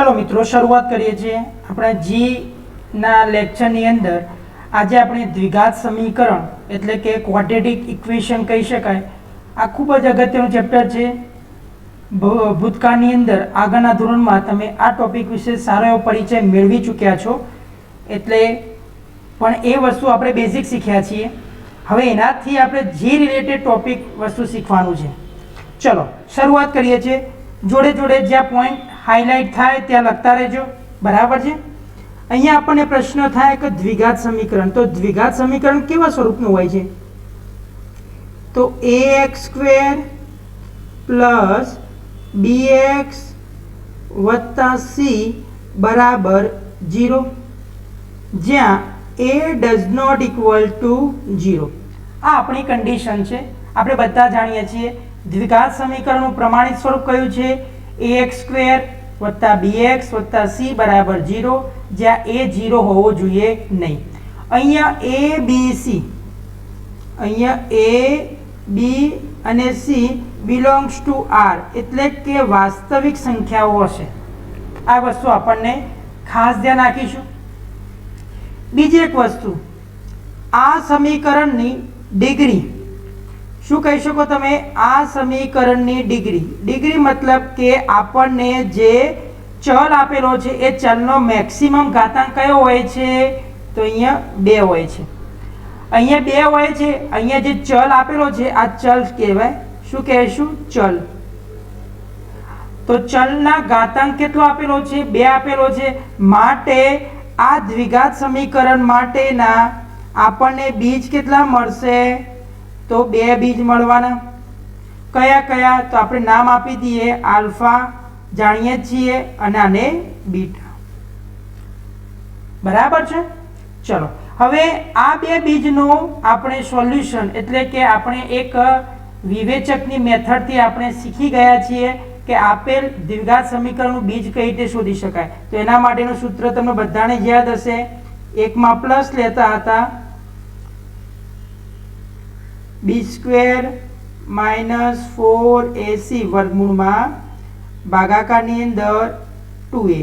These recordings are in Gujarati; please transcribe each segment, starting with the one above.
चलो मित्रों शुरुआत करिए छे अपना जी ना लेक्चर नी अंदर आज अपने द्विघात समीकरण एटले के क्वाड्रेटिक इक्वेशन कही शकाय आ खूब ज अगत्यनुं चेप्टर छे। भूतकाळनी अंदर आगळना धोरणमां तमे आ टॉपिक विશે सारो एवो परिचय मेळवी चूक्या छो एटले पण ए वस्तु आपणे बेसिक शीख्या छीए। हवे एनाथी आपणे जी रिलेटेड टॉपिक वस्तु शीखवानुं छे। चलो शुरुआत करिए छे। जोड़े जोड़े ज्यां पॉइंट हाईलाइट थाय त्यां लखता रहेजो, बराबर छे। अहींया आपणे प्रश्न थाय के द्विघात समीकरण, तो द्विघात समीकरण केवा स्वरूपनुं होय छे? तो ax² प्लस bx वत्ता c बराबर 0, ज्यां a does not equal to 0। आ आपणी कंडीशन छे। आपणे बधा जाणीए छीए द्विघात समीकरणनुं प्रमाणित स्वरूप कयुं छे? ax² वत्ता bx वत्ता c बराबर 0, ज्यां a 0 होवो जोईए नहीं। अहींया a b c, अहींया a b अने c बिलोंग्स टू r एटले के वास्तविक संख्याओ हशे। आ वस्तु आपणने खास ध्यान राखीशुं। बीजी एक वस्तु, आ समीकरणनी डिग्री શું કહી શકો તમે? આ સમીકરણની ડિગ્રી मतलब કે આપણને જે ચલ આપેલો છે એ ચલનો મેક્સિમમ ઘાતાંક કયો હોય છે? તો અહીંયા 2 હોય છે। અહીંયા 2 હોય છે। અહીંયા જે ચલ આપેલો છે આ ચલ કહેવાય। શું કહેશું? ચલ। તો ચલના ઘાતાંક કેટલો આપેલો છે? 2 આપેલો છે। માટે આ દ્વિઘાત સમીકરણ માટેના આપણને બીજ કેટલા મળશે? तो 2 बीज मळवाना। कया कया? तो आपणे नाम आपी दीए, आल्फा जाणीए छीए अने आने बीटा, बराबर छे। चलो हवे आ 2 बीजनो आपणे सोल्यूशन एटले के आपणे एक विवेचकनी मेथडथी आपणे शीखी गया छीए के आपेल द्विघात समीकरणनुं बीज कई रीते शोधी शकाय। तो एना माटेनुं सूत्र तमने बधाने याद हशे। एक मां प्लस लेता हता b² माइनस 4ac वर्गमूल में भागाकारनी अंदर 2a,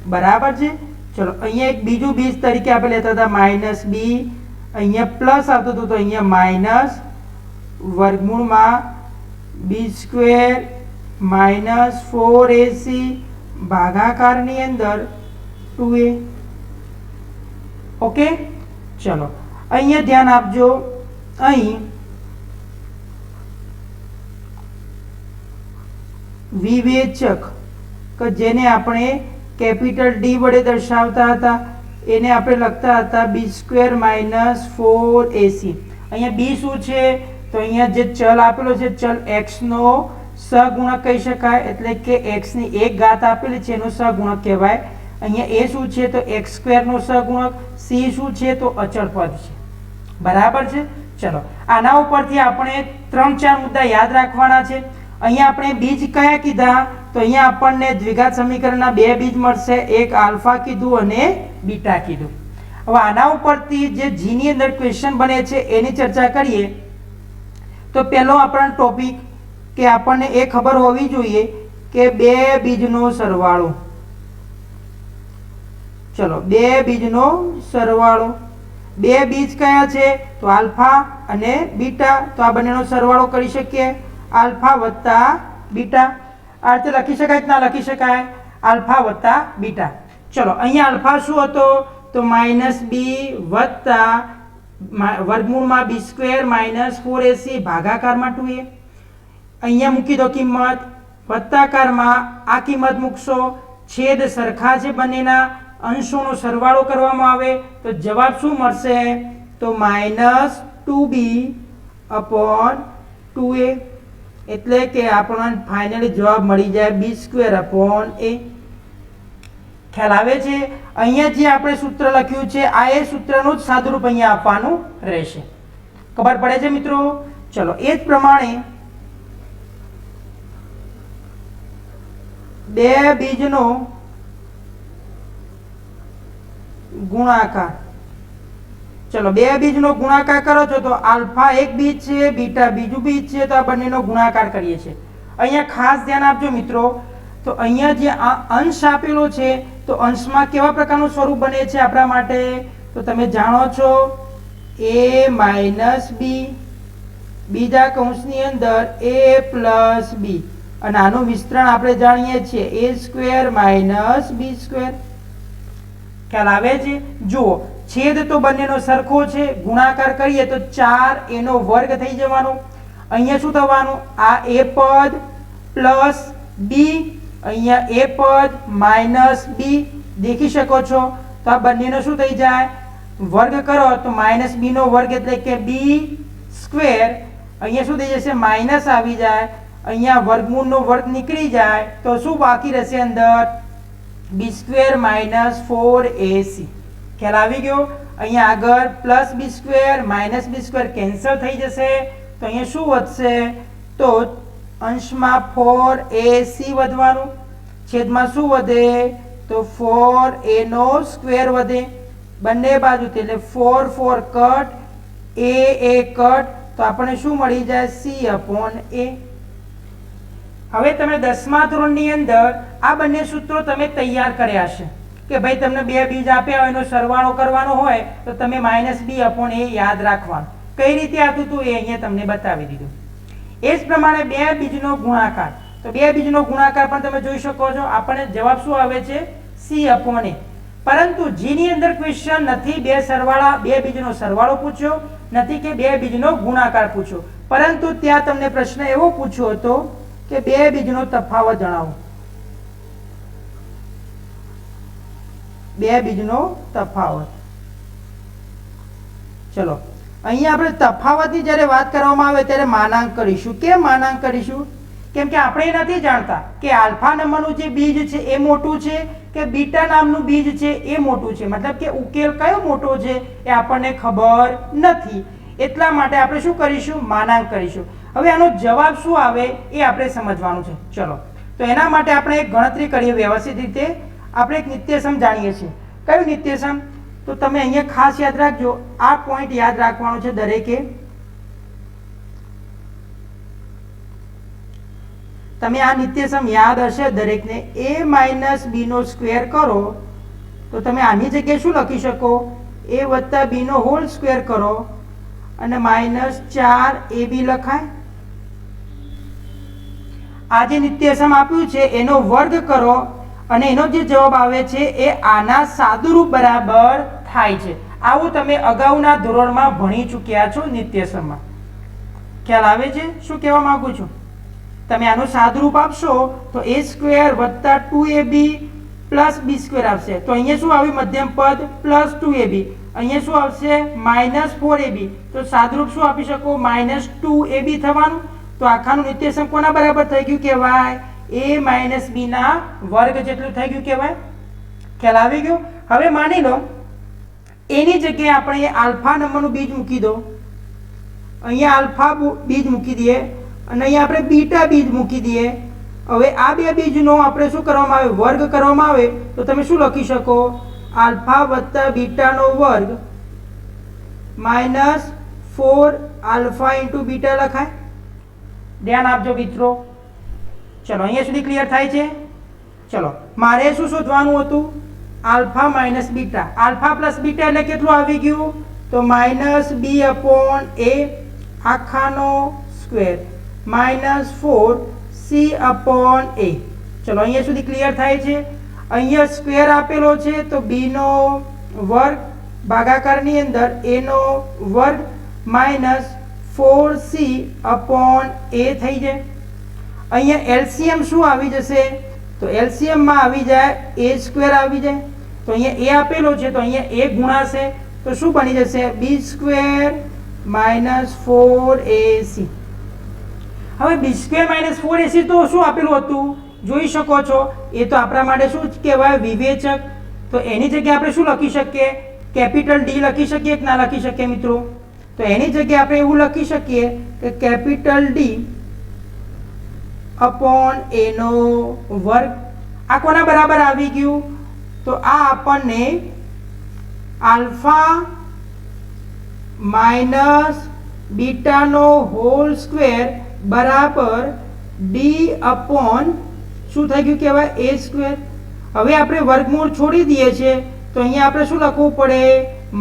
बराबर है। चलो अहीं एक बीजू बीज तरीके आप लेता था माइनस b, अहीं प्लस आता तो अहीं माइनस वर्गमूल में b² माइनस 4ac भागाकारनी अंदर 2a। ओके, चलो अहीं ध्यान आपजो। अहीं विवेचक के जेने आपणे कैपिटल डी वडे दर्शावता हता एने आपणे लखता हता b² माइनस 4ac। अहींया b शुं छे? तो अहींया जे चल आपेलो छे चल x नो सहगुणक कही शकाय, एटले के x ની એક ઘાત આપેલી છે એનો સહગુણક કહેવાય। अहींया a शुं छे? तो x² નો સહગુણક, c शुं छे? तो अचल पद छे, बराबर छे। चलो आना उपरथी आपणे 3-4 मुद्दा याद राखवाना छे। अहीं आपणे बीज कया कीधा? तो अहीं आपणने द्विघात समीकरणना 2 बीज मळशे, एक आल्फा कीधुं अने बीटा कीधुं। हवे आना उपरथी जे जी नी अंदर क्वेश्चन बने छे एनी चर्चा करीए। तो पहेलो आपणो टॉपिक के आपणने ए खबर होवी जोईए के 2 बीजनो सरवाळो। चलो 2 बीजनो सरवाळो। 2 बीज कया छे? तो आल्फा अने बीटा। तो आ बंनेनो सरवाळो करी शकीए, आल्फा वत्ता बीटा। आ रीते लखी शकाय के ना लखी शकाय? आल्फा वत्ता बीटा। चलो अहीं आल्फा शुं हतो? तो माइनस b वत्ता वर्गमूल में b² माइनस 4ac भागाकार में 2a। अहीं मूकी दो किंमत, वत्ताकार में आ किंमत मूकशो, छेद सरखा छे बंनेना, अंशोनो सरवाळो करवामां आवे तो जवाब शुं मळशे? तो माइनस 2b अपॉन 2a। એટલે કે આપણને ફાઇનલી જવાબ મળી જાય b² अपॉन a। ખ્યાલ આવે છે? અહીંયા જે આપણે સૂત્ર લખ્યું છે આ એ સૂત્રનું જ સાદુરૂપ અહીંયા આપવાનું રહેશે। ખબર પડે છે મિત્રો? ચલો એ જ પ્રમાણે 2 બીજનો ગુણાકાર। चलो 2 बीजनो गुणाकार करो छो तो आल्फा एक बीज है, बीटा बीजू बीज है, तो आ बंनेनो गुणाकार करीए छे। अहींया खास ध्यान आपजो मित्रों, તો અહીંયા જે આ અંશ આપેલો છે તો અંશમાં કેવા પ્રકારનું સ્વરૂપ બને છે આપણા માટે? તો તમે જાણો છો a માઇનસ બી, બીજા કૌંસની અંદર a પ્લસ બી, અને આનું વિસ્તરણ આપણે જાણીએ છીએ a square minus B square. ખ્યાલ આવે છે? જુઓ, છેદ તો બંનેનો સરખો છે, ગુણાકાર કરીએ તો 4a નો વર્ગ થઈ જવાનો. અહીંયા શું થવાનું? આ a પદ પ્લસ બી, અહીંયા a પદ માઇનસ બી, દેખી શકો છો. તો આ બંનેનો શું થઈ જાય? વર્ગ કરો તો માઇનસ બી નો વર્ગ એટલે કે બી સ્ક્વેર. અહીંયા શું થઈ જશે? માઇનસ આવી જાય. અહીંયા વર્ગમૂળનો વર્ગ નીકળી જાય તો શું બાકી રહેશે અંદર? બી સ્ક્વેર માઇનસ 4ac. ખ્યાલ આવી ગયો? અહીંયા આગળ પ્લસ બી square minus B square cancel થઈ જશે તો અહીંયા શું વધશે? તો અંશમાં 4ac વધવાનું, છેદમાં શું વધે? તો 4a નો સ્ક્વેર વધે બંને બાજુથી, એટલે 4 4 કટ, a કટ, તો આપણને શું મળી જાય? c/a. હવે તમે 10મા ધોરણની અંદર આ બંને સૂત્રો તમે તૈયાર કર્યા છે કે ભાઈ તમને બે બીજ આપ્યા હોય એનો સરવાળો કરવાનો હોય તો તમે -b/a યાદ રાખવાનું. કઈ રીતે આવતું હતું એ અહીંયા તમને બતાવી દીધું. એ જ પ્રમાણે બે બીજનો ગુણાકાર, તો બે બીજનો ગુણાકાર પણ તમે જોઈ શકો છો. આપણને જવાબ શું આવે છે? c/a. પરંતુ જેની અંદર ક્વેશ્ચન નથી બે બીજનો સરવાળો પૂછ્યો, નથી કે બે બીજનો ગુણાકાર પૂછ્યો, પરંતુ ત્યાં તમને પ્રશ્ન એવો પૂછ્યો હતો કે બે બીજનો તફાવત જણાવો. બે બીજનો તફાવત. ચલો, અહીંયા આપણે તફાવતની જ્યારે વાત કરવામાં આવે ત્યારે માનાંક કરીશું. કેમ માનાંક કરીશું? કેમ કે આપણે નથી જાણતા કે આલ્ફા નંબરનું જે બીજ છે એ મોટું છે કે બીટા નામનું બીજ છે એ મોટું છે. મતલબ કે ઉકેલ કયો મોટો છે એ આપણને ખબર નથી. એટલા માટે આપણે શું કરીશું? માનાંક કરીશું. હવે આનો જવાબ શું આવે એ આપણે સમજવાનું છે. ચલો, તો એના માટે આપણે એક ગણતરી કરીએ વ્યવસ્થિત રીતે. આપણે એક નિત્યસમ જાણીએ છીએ. કયું નિત્યસમ? તો તમે અહીંયા ખાસ યાદ રાખજો, આ પોઈન્ટ યાદ રાખવાનો છે દરેકે. તમે આ નિત્યસમ યાદ હશે દરેકને. a માઇનસ બી નો સ્ક્વેર કરો તો તમે આની જગ્યાએ શું લખી શકો? a વત્તા બી નો હોલ સ્ક્વેર કરો અને -4ab લખાય. આ જે નિત્યસમ આપ્યું છે એનો વર્ગ કરો અને એનો જે જવાબ આવે છે એ આના સાદુરૂપ બરાબર થાય છે. આવું તમે અગાઉના ધોરણમાં ભણી ચૂક્યા છો નિત્યસમમાં. ખ્યાલ આવે છે શું કહેવા માંગુ છું? તમે આનું સાદુરૂપ આપશો તો a સ્ક્વેર વત્તા 2ab પ્લસ બી સ્ક્વેર આવશે. તો અહીંયા શું આવ્યું? મધ્યમ પદ પ્લસ 2ab. અહીંયા શું આવશે? -4ab. તો સાદુરૂપ શું આપી શકો? -2ab થવાનું. તો આખાનું નિત્યસમ કોના બરાબર થઈ ગયું કહેવાય? a માઇનસ બી ના વર્ગ જેટલું થઈ ગયું કહેવાય. ખ્યાલ આવી ગયો? હવે માની લો એની જગ્યાએ આપણે આલ્ફા નંબરનું બીજ મૂકી દો. અહીંયા આલ્ફા બીજ મૂકી દઈએ અને અહીંયા આપણે બીટા બીજ મૂકી દઈએ. હવે આ બે બીજનો આપણે શું કરવામાં આવે? વર્ગ કરવામાં આવે તો તમે શું લખી શકો? આલ્ફા વત્તા બીટાનો વર્ગ -4 આલ્ફા ઇન્ટુ બીટા લખાય. ધ્યાન આપજો મિત્રો. ચલો, અહીંયા સુધી ક્લિયર થાય છે? ચલો, મારે શું શોધવાનું હતું? Alpha minus beta. Alpha plus beta એટલે કેટલું આવી ગયું? તો -b/a આખાનો સ્ક્વેર -4c/a. ચલો, અહીંયા સુધી ક્લિયર થાય છે? અહીંયા સ્ક્વેર આપેલો છે તો b નો વર્ગ ભાગાકારની અંદર a નો વર્ગ -4c/a થઈ જાય. અહીંયા એલસીએમ શું આવી જશે? તો એલસીએમ માં આવી જાય a સ્ક્વેર આવી જાય. તો અહીંયા a આપેલો છે તો અહીંયા a ગુણાશે તો શું બની જશે? b square -4ac. હવે b સ્ક્વેર -4ac તો શું આપેલું હતું? જોઈ શકો છો. એ તો આપણા માટે શું કહેવાય? વિવેચક. તો એની જગ્યાએ આપણે શું લખી શકીએ? કેપિટલ D લખી શકીએ કે ના લખી શકીએ મિત્રો? તો એની જગ્યાએ આપણે એવું લખી શકીએ કે કેપિટલ D અપોન a નો વર્ગ. આ કોના બરાબર આવી ગયું? તો આ આપણને આલ્ફા માઇનસ બીટાનો હોલ સ્ક્વેર બરાબર d અપોન શું થઈ ગયું કહેવાય એ સ્ક્વેર. હવે આપણે વર્ગમૂળ છોડી દઈએ છીએ તો અહીંયા આપણે શું લખવું પડે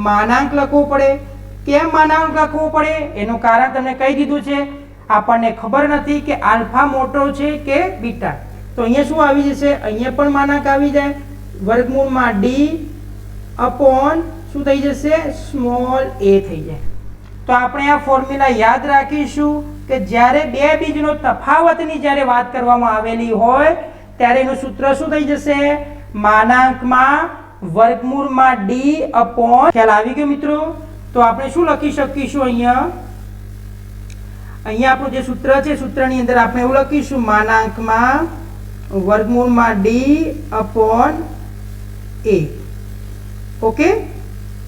માનાંક લખવો પડે. કેમ માનાંક લખવો પડે એનું કારણ તમને કહી દીધું છે. આપણને ખબર નથી કે આલ્ફા મોટો છે કે બીટા. તો અહીંયા શું આવી જશે અહીંયા પણ માનાંક આવી જાય વર્ગમૂળમાં d અપોન શું થઈ જશે સ્મોલ a થઈ જાય. તો આપણે આ ફોર્મ્યુલા યાદ રાખીશું કે જ્યારે બે બીજનો તફાવતની જ્યારે વાત કરવામાં આવેલી હોય ત્યારે એનું સૂત્ર શું થઈ જશે માનાંકમાં વર્ગમૂળમાં d અપોન. ખ્યાલ આવી ગયો મિત્રો? તો આપણે શું લખી શકીશું અહીંયા આપણું જે સૂત્ર છે સૂત્રની અંદર આપણે એવું લખીશું માનાંકમાં વર્ગમૂળમાં d અપોન a. ઓકે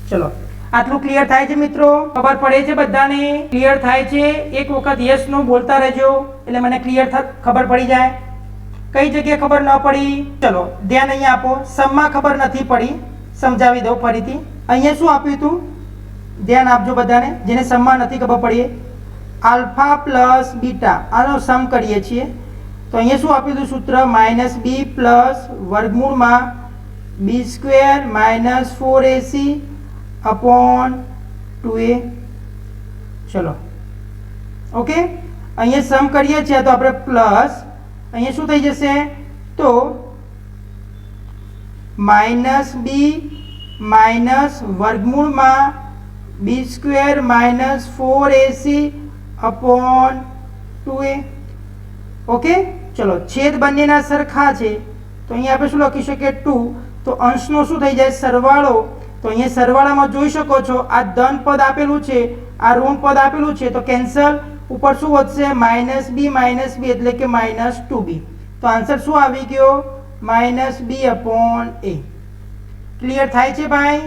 ચલો આટલું ક્લિયર થાય છે મિત્રો? ખબર પડે છે બધાને? ક્લિયર થાય છે? એક વખત યસ નો બોલતા રહેજો એટલે મને ક્લિયર ખબર પડી જાય. કઈ જગ્યાએ ખબર ન પડી? ચલો ધ્યાન અહીંયા આપો. સમમાં ખબર નથી પડી, સમજાવી દઉં ફરીથી. અહીંયા શું આપ્યું હતું ધ્યાન આપજો બધાને જેને સમમાં નથી ખબર પડી. આલ્ફા પ્લસ બીટા આનો સમ કરીએ છીએ તો અહીંયા શું આપ્યું હતું સૂત્ર -b પ્લસ વર્ગમૂળમાં b square minus 4ac upon 2a. ચલો ઓકે અહીંયા સમ કરીએ છીએ તો આપણે પ્લસ અહીંયા શું થઈ જશે તો -b માઇનસ વર્ગમૂળમાં b square minus 4ac upon 2a. Okay ચલો છેદ બંનેના સરખા છે તો અહીંયા આપણે શું લખી શકીએ 2. તો અંશનો શું થઈ જાય સરવાળો. તો અહીંયા સરવાળામાં જોઈ શકો છો આ ધન પદ આપેલું છે આ ઋણ પદ આપેલું છે તો કેન્સલ. ઉપર શું વધશે -b એટલે કે -2b. તો આન્સર શું આવી ગયો -b અપોન a. ક્લિયર થાય છે ભાઈ?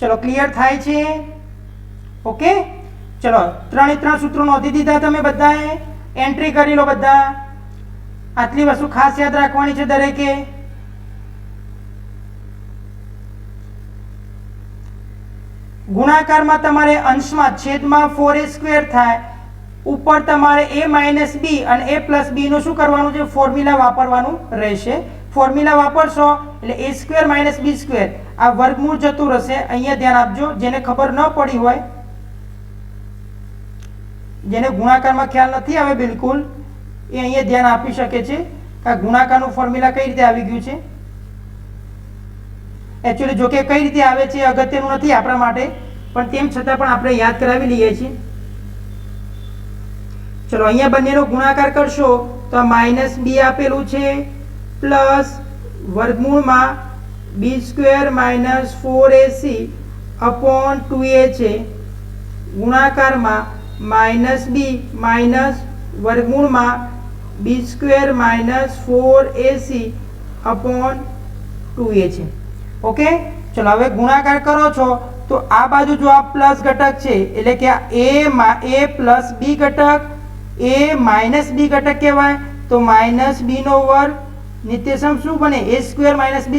ચલો ક્લિયર થાય છે? ઓકે ચલો 3 સૂત્રો નોંધી દીધા તમે બધાએ? એન્ટ્રી કરી લો બધા. આટલી વસ્તુ ખાસ યાદ રાખવાની છે દરેકે. ગુણાકારમાં તમારે અંશમાં છેદમાં 4a² થાય, ઉપર તમારે a માઇનસ b અને a પ્લસ b નું શું કરવાનું છે ફોર્મ્યુલા વાપરવાનું રહેશે. ફોર્મ્યુલા વાપરશો એટલે a² માઇનસ b². આ વર્ગમૂળ જતું રહેશે. અહીંયા ધ્યાન આપજો જેને ખબર ન પડી હોય, જેને ગુણાકારમાં ખ્યાલ નથી આવે બિલકુલ એ અહીંયા ધ્યાન આપી શકે છે કે ગુણાકારનું ફોર્મ્યુલા કઈ રીતે આવી ગયું છે. એકચ્યુઅલી જો કે કઈ રીતે આવે છે અગત્યનું નથી આપણા માટે, પણ તેમ છતાં પણ આપણે યાદ કરાવી લઈએ છીએ. ચલો અહીંયા બંનેનો ગુણાકાર કરશો તો આ -b આપેલું છે પ્લસ વર્ગમૂળમાં b² minus 4ac upon 2a છે. ગુણાકારમાં -b માઇનસ વર્ગમૂળમાં b² minus 4ac upon 2a છે. ઓકે ચલો હવે ગુણાકાર કરો છો તો આ બાજુ જો આ પ્લસ ઘટક છે એટલે કે a પ્લસ b ઘટક a માઇનસ b ઘટક કહેવાય. તો -b નો વર્ગ નિત્યસમ શું બને a² માઇનસ b².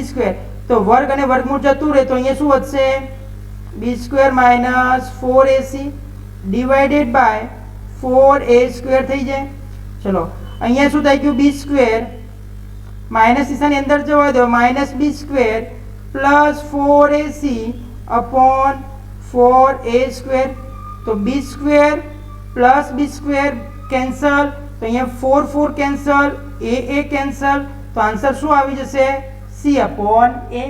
તો વર્ગ અને વર્ગમૂળ જતું રહે તો અહીંયા શું વધશે b² minus 4ac divided by 4a² થઈ જાય. ચલો અહીંયા શું થઈ ગયું b² માઇનસ નિશાની અંદર જવા દો -b² plus 4ac upon 4a². તો b² પ્લસ b² કેન્સલ તો અહીંયા 4 કેન્સલ a કેન્સલ. તો આન્સર શું આવી જશે c અપોન a.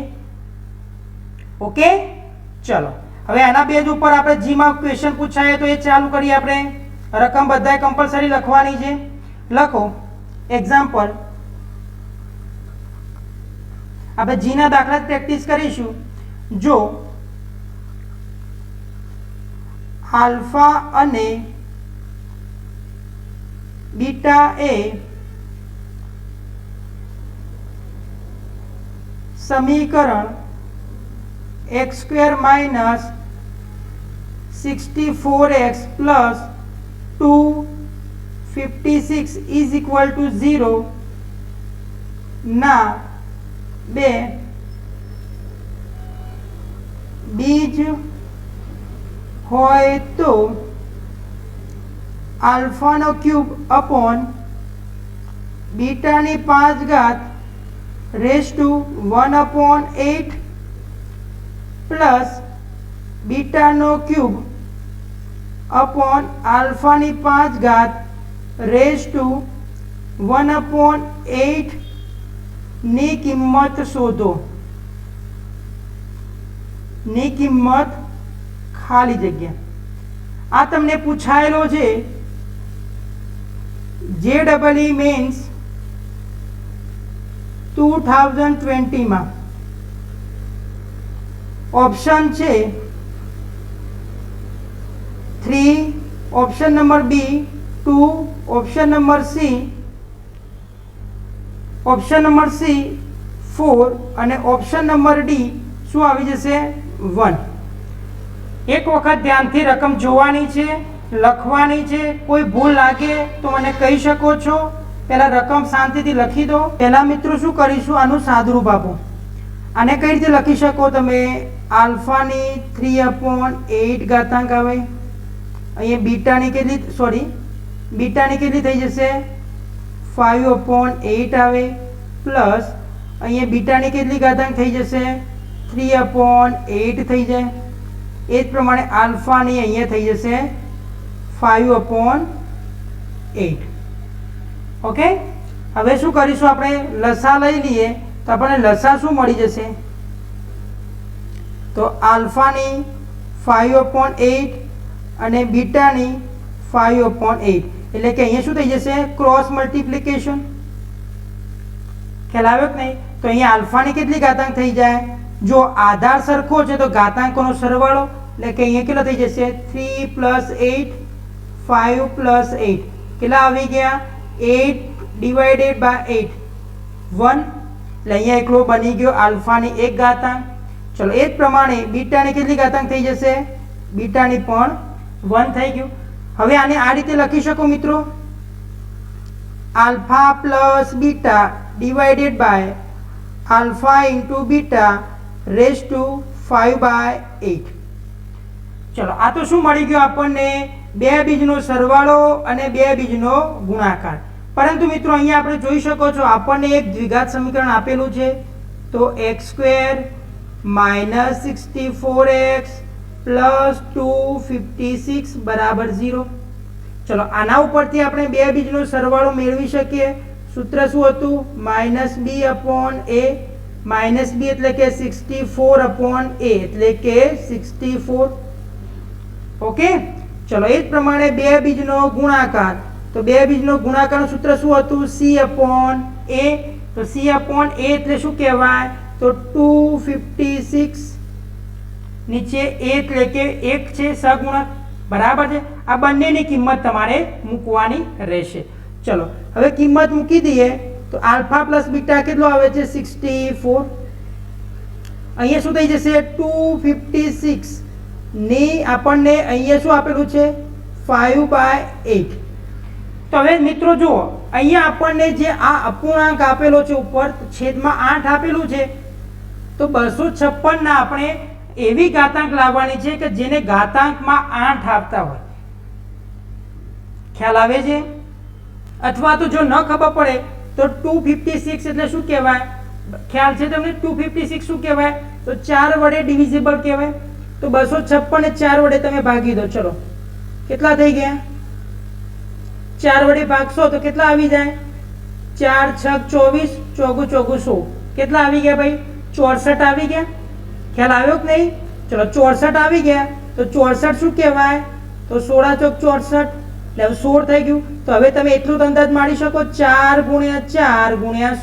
ઓકે ચલો હવે આના બેઝ ઉપર આપણે જી માં ક્વેશ્ચન પૂછાય તો એ ચાલુ કરીએ. આપણે રકમ બધાય કમ્પલસરી લખવાની છે. લખો એક્ઝામ્પલ. આપણે જી ના દાખલા પ્રેક્ટિસ કરીશું. જો આલ્ફા અને બીટા એ સમીકરણ x² minus 64x plus 256 is equal to 0 ના બે બીજ હોય તો આલ્ફાનો ક્યુબ અપોન બીટાની 5 ઘાત રેઝ ટુ 1/8 પ્લસ બીટાનો ક્યુબ અપોન આલ્ફાની 5 ઘાત રેઝ ટુ 1/8 ની કિંમત શોધો. ની કિંમત ખાલી જગ્યા. આ તમને પૂછાયેલો છે JEE મેન્સ 2020 માં. ઓપ્શન છે 3, option number B 2, option number C 4 અને ઓપ્શન નંબર ડી શું આવી જશે 1. એક વખત ધ્યાનથી રકમ જોવાની છે, લખવાની છે. કોઈ ભૂલ લાગે તો મને કહી શકો છો. પહેલા રકમ શાંતિથી લખી દો. પહેલા મિત્રો શું કરીશું, આનું સાદુરૂપ આપો. આને કઈ રીતે લખી શકો તમે? આલ્ફાની 3/8 ઘાતાંક આવે. અહીંયા બીટાની કેટલી થઈ જશે 5/8 આવે પ્લસ અહીંયા બીટાની કેટલી ઘાતાંક થઈ જશે 3/8 થઈ જાય. એ જ પ્રમાણે આલ્ફાની અહીંયા થઈ જશે 5/8. ઓકે, હવે શું કરીશું આપણે? લસા લઈ લઈએ તો આપણને લસા શું મળી જશે? તો આલ્ફાની 5/8 અને બીટાની 5/8 એટલે કે અહીંયા શું થઈ જશે? Cross multiplication. ખ્યાલ આવ્યો કે નહીં? તો અહીંયા આલ્ફાની કેટલી ઘાતાંક થઈ જાય? જો આધાર સરખો છે તો ઘાતાંકોનો સરવાળો, એટલે કે અહીંયા કેટલો થઈ જશે 3 + 8 5 + 8 કેટલા આવી ગયા 8/8 1. એટલે અહીંયા એકલો બની ગયો આલ્ફાની 1 ઘાતાંક. ચલો એ જ પ્રમાણે બીટાની કેટલી ઘાતાંક થઈ જશે? બીટાની પણ 1 થઈ ગયું. હવે આને આ રીતે લખી શકો મિત્રો, alpha plus beta divided by alpha into beta raise to 5/8. ચલો આ તો શું મળી ગયું આપણને? બે બીજનો સરવાળો અને બે બીજનો ગુણાકાર. પરંતુ મિત્રો અહીંયા આપણે જોઈ શકો છો આપણને એક દ્વિઘાત સમીકરણ આપેલું છે. તો x² - 64x + 256 = 0. ચલો આના ઉપરથી આપણે બે બીજનો સરવાળો મેળવી શકીએ. સૂત્ર શું હતું? -b/a. -b એટલે કે 64/a એટલે કે 64. ઓકે, ચલો એ જ પ્રમાણે બે બીજનો ગુણાકાર. તો બે બીજનો ગુણાકારનું સૂત્ર શું હતું? c/a. તો c/a એટલે શું કહેવાય? તો 256 નીચે a એટલે કે 1 છે સહગુણક. બરાબર છે? આ બંનેની કિંમત તમારે મૂકવાની રહેશે. ચલો હવે કિંમત મૂકી દઈએ તો આલ્ફા પ્લસ બીટા કેટલો આવે છે? 64. અહીંયા શું થઈ જશે? 256 ની આપણને અહીંયા શું આપેલું છે? 5/8. તો હવે મિત્રો જુઓ, અહીંયા આપણને જે આ અપૂર્ણાંક આપેલો છે ઉપર છેદમાં 8 આપેલું છે, તો 256 ના આપણે એવી ઘાતાંક લાવવાની છે કે જેને ઘાતાંકમાં 8 આપતા હોય. ખ્યાલ આવે છે? અથવા તો જો ન ખબર પડે તો 256 એટલે શું કહેવાય? ખ્યાલ છે તમને? 256 શું કહેવાય? તો 4 વડે ડિવિઝિબલ કહેવાય. તો 256 ને 4 વડે તમે ભાગી દો. ચલો કેટલા થઈ ગયા? 4 વડે ભાગશો તો કેટલા આવી જાય? 4 × 6 = 24, 4 × 16 કેટલા આવી ગયા ભાઈ? 64 આવી ગયા. ખ્યાલ આવ્યો કે નહીં? ચલો 64 આવી ગયા તો 64 શું કહેવાય? તો 16 × 4 = 64 એટલે 16 થઈ ગયું. તો હવે તમે એટલું જ અંદાજ મારી શકો 4 × 4 ×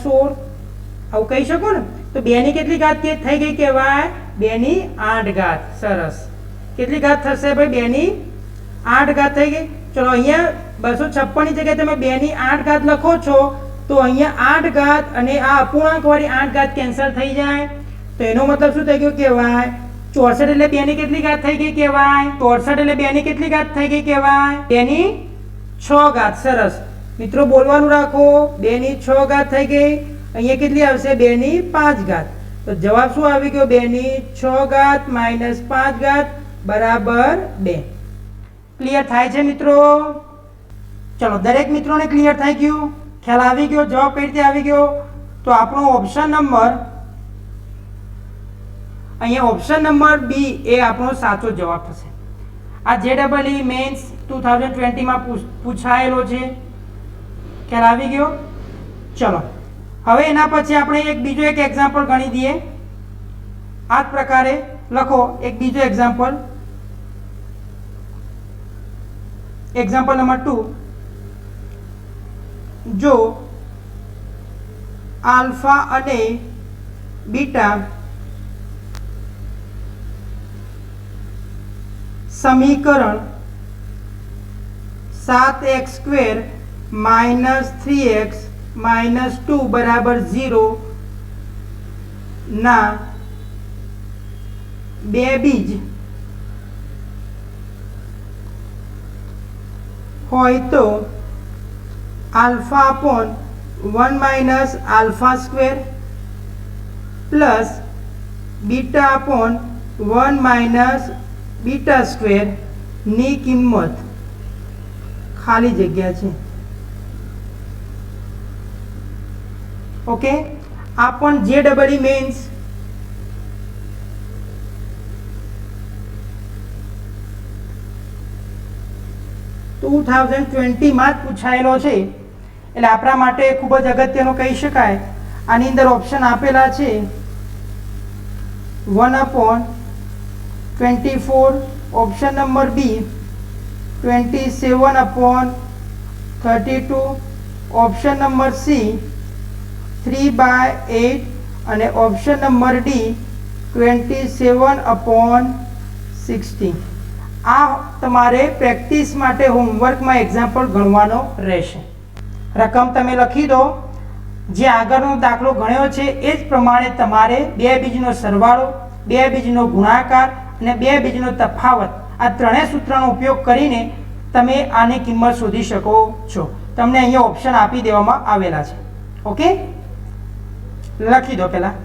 16 આવું કહી શકો ને. તો 2 ની કેટલી ઘાત થઈ ગઈ કહેવાય? 2 ની 8 ઘાત. સરસ. કેટલી ઘાત થશે ભાઈ? 2 ની 8 ઘાત થઈ ગઈ. ચલો અહીંયા 256 ની જગ્યાએ તમે 2 ની 8 ઘાત લખો છો તો અહીંયા 8 ઘાત અને આ અપૂર્ણાંક વાળી 8 ઘાત કેન્સલ થઈ જાય. તો એનો મતલબ શું થઈ ગયો કહેવાય? 64 એટલે 2 ની કેટલી ઘાત થઈ ગઈ કહેવાય? 64 એટલે 2 ની કેટલી ઘાત થઈ ગઈ કહેવાય? 2 ની 6 ઘાત. સરસ મિત્રો, બોલવાનું રાખો. 2 ની 6 ઘાત થઈ ગઈ. અહીંયા કેટલી આવશે? 2 ની 5 ઘાત. તો તો જવાબ શું આવી ગયો? 2 ની 6 ઘાત માઇનસ 5 ઘાત બરાબર 2. ક્લિયર થાય છે મિત્રો? ચલો, દરેક મિત્રોને ક્લિયર થઈ ગયું? ખ્યાલ આવી ગયો? જવાબ કઈ રીતે આવી ગયો? તો આપણો ઓપ્શન નંબર અહીંયા ઓપ્શન નંબર બી એ આપણો સાચો જવાબ થશે. આ JEE મેન્સ 2020 માં પૂછાયેલો છે. ખ્યાલ આવી ગયો? ચલો, હવે એના પછી આપણે એક બીજો એક્ઝામ્પલ ગણી દઈએ. આ જ પ્રકારે લખો એક બીજો એક્ઝામ્પલ નંબર 2. જો આલ્ફા અને બીટા સમીકરણ 7x² - 3x - 2 બરાબર 0 ના બે બીજ હોય તો alpha upon 1 - alpha square plus beta upon 1 - beta square ની કિંમત ખાલી જગ્યા છે. ઓકે, આ પણ JEE મેન્સ 2020 માં જ પૂછાયેલો છે. એટલે આપણા માટે ખૂબ જ અગત્યનો કહી શકાય. આની અંદર ઓપ્શન આપેલા છે 1/24, option number B 27/32, option number C 3/8 અને ઓપ્શન નંબર ડી 27/60. આ તમારે પ્રેક્ટિસ માટે હોમવર્કમાં એક્ઝામ્પલ ગણવાનો રહેશે. રકમ તમે લખી દો. જે આગળનો દાખલો ગણ્યો છે એ જ પ્રમાણે તમારે બે બીજનો સરવાળો, બે બીજનો ગુણાકાર અને બે બીજનો તફાવત આ ત્રણેય સૂત્રનો ઉપયોગ કરીને તમે આની કિંમત શોધી શકો છો. તમને અહીંયા ઓપ્શન આપી દેવામાં આવેલા છે. ઓકે, લખી દો પહેલા.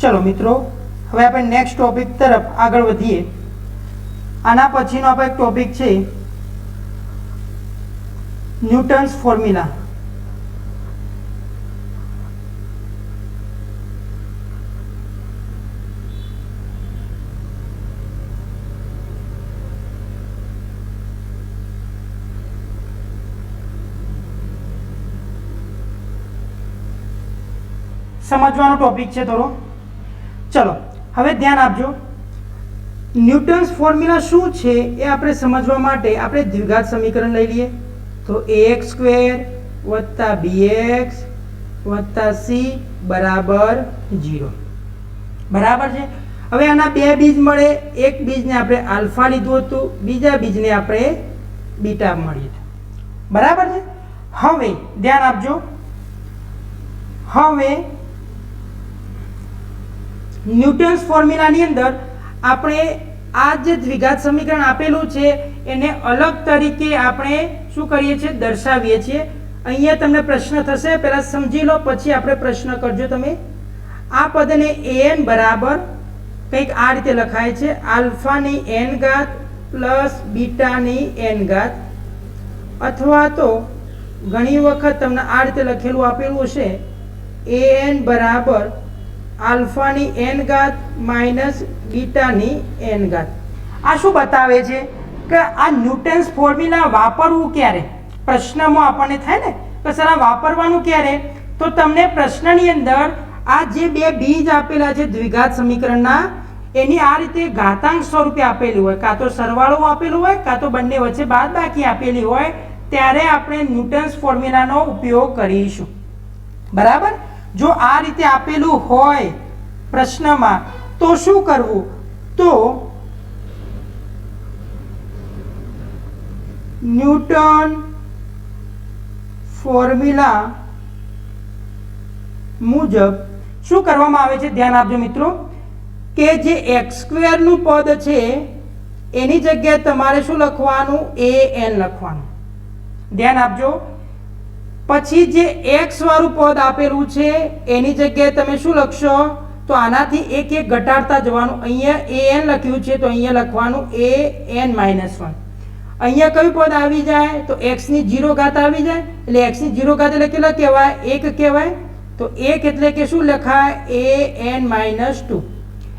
ચલો મિત્રો, હવે આપણે નેક્સ્ટ ટોપિક તરફ આગળ વધીએ. આના પછીનો આપણો એક ટોપિક છે ન્યૂટન્સ ફોર્મ્યુલા. સમજવાનો ટોપિક છે થોડો. ચલો, હવે ધ્યાન આપજો. ન્યૂટન્સ ફોર્મ્યુલા શું છે એ આપણે સમજવા માટે આપણે દ્વિઘાત સમીકરણ લઈ લઈએ. તો ax² + bx + c બરાબર 0. બરાબર છે. હવે આના બે બીજ મળે. એક બીજને આપણે આલ્ફા લીધું હતું, બીજા બીજને આપણે બીટા મળ્યું હતું. બરાબર છે. હવે ધ્યાન આપજો. હવે ન્યૂટન્સ ફોર્મ્યુલાની અંદર આપણે આ જે દ્વિઘાત સમીકરણ આપેલું છે એને અલગ તરીકે આપણે શું કરીએ છીએ? દર્શાવીએ છીએ. અહીંયા તમને પ્રશ્ન થશે, પહેલા સમજી લો પછી આપણે પ્રશ્ન કરજો તમે. આ પદને an બરાબર કંઈક આ રીતે લખાય છે આલ્ફાની n ઘાત પ્લસ બીટાની n ઘાત, અથવા તો ઘણી વખત તમને આ રીતે લખેલું આપેલું હશે an બરાબર આલ્ફાની n ઘાત માઇનસ બીટાની n ઘાત. આ શું બતાવે છે કે આ ન્યૂટન્સ ફોર્મ્યુલા વાપરવું ક્યારે? પ્રશ્નમાં આપણને થાય ને કે સર આ વાપરવાનું ક્યારે? તો તમને પ્રશ્નની અંદર આ જે બે બીજ આપેલા છે દ્વિઘાત સમીકરણના એની આ રીતે ઘાતાંક સ્વરૂપે આપેલું હોય, કાં તો સરવાળો આપેલું હોય કાં તો બંને વચ્ચે બાદબાકી આપેલી હોય, ત્યારે આપણે ન્યૂટન્સ ફોર્મ્યુલાનો ઉપયોગ કરીશું. બરાબર. જો આ રીતે આપેલું હોય પ્રશ્નમાં તો શું કરવું? તો ન્યૂટન ફોર્મ્યુલા મુજબ શું કરવામાં આવે છે? ધ્યાન આપજો મિત્રો કે જે x² નું પદ છે એની જગ્યાએ તમારે શું લખવાનું? an લખવાનું. ધ્યાન આપજો. પછી જે x વાળું પદ આપેલું છે એની જગ્યાએ તમે શું લખશો? તો આનાથી એક એક ઘટાડતા જવાનું. અહીંયા an લખ્યું છે તો અહીંયા લખવાનું an માઇનસ 1. અહીંયા કયું પદ આવી જાય તો x ની 0 ઘાત આવી જાય, એટલે x ની 0 ઘાત એટલે કેટલા કહેવાય? 1 કહેવાય. તો 1 એટલે કે શું લખાય? an minus 2.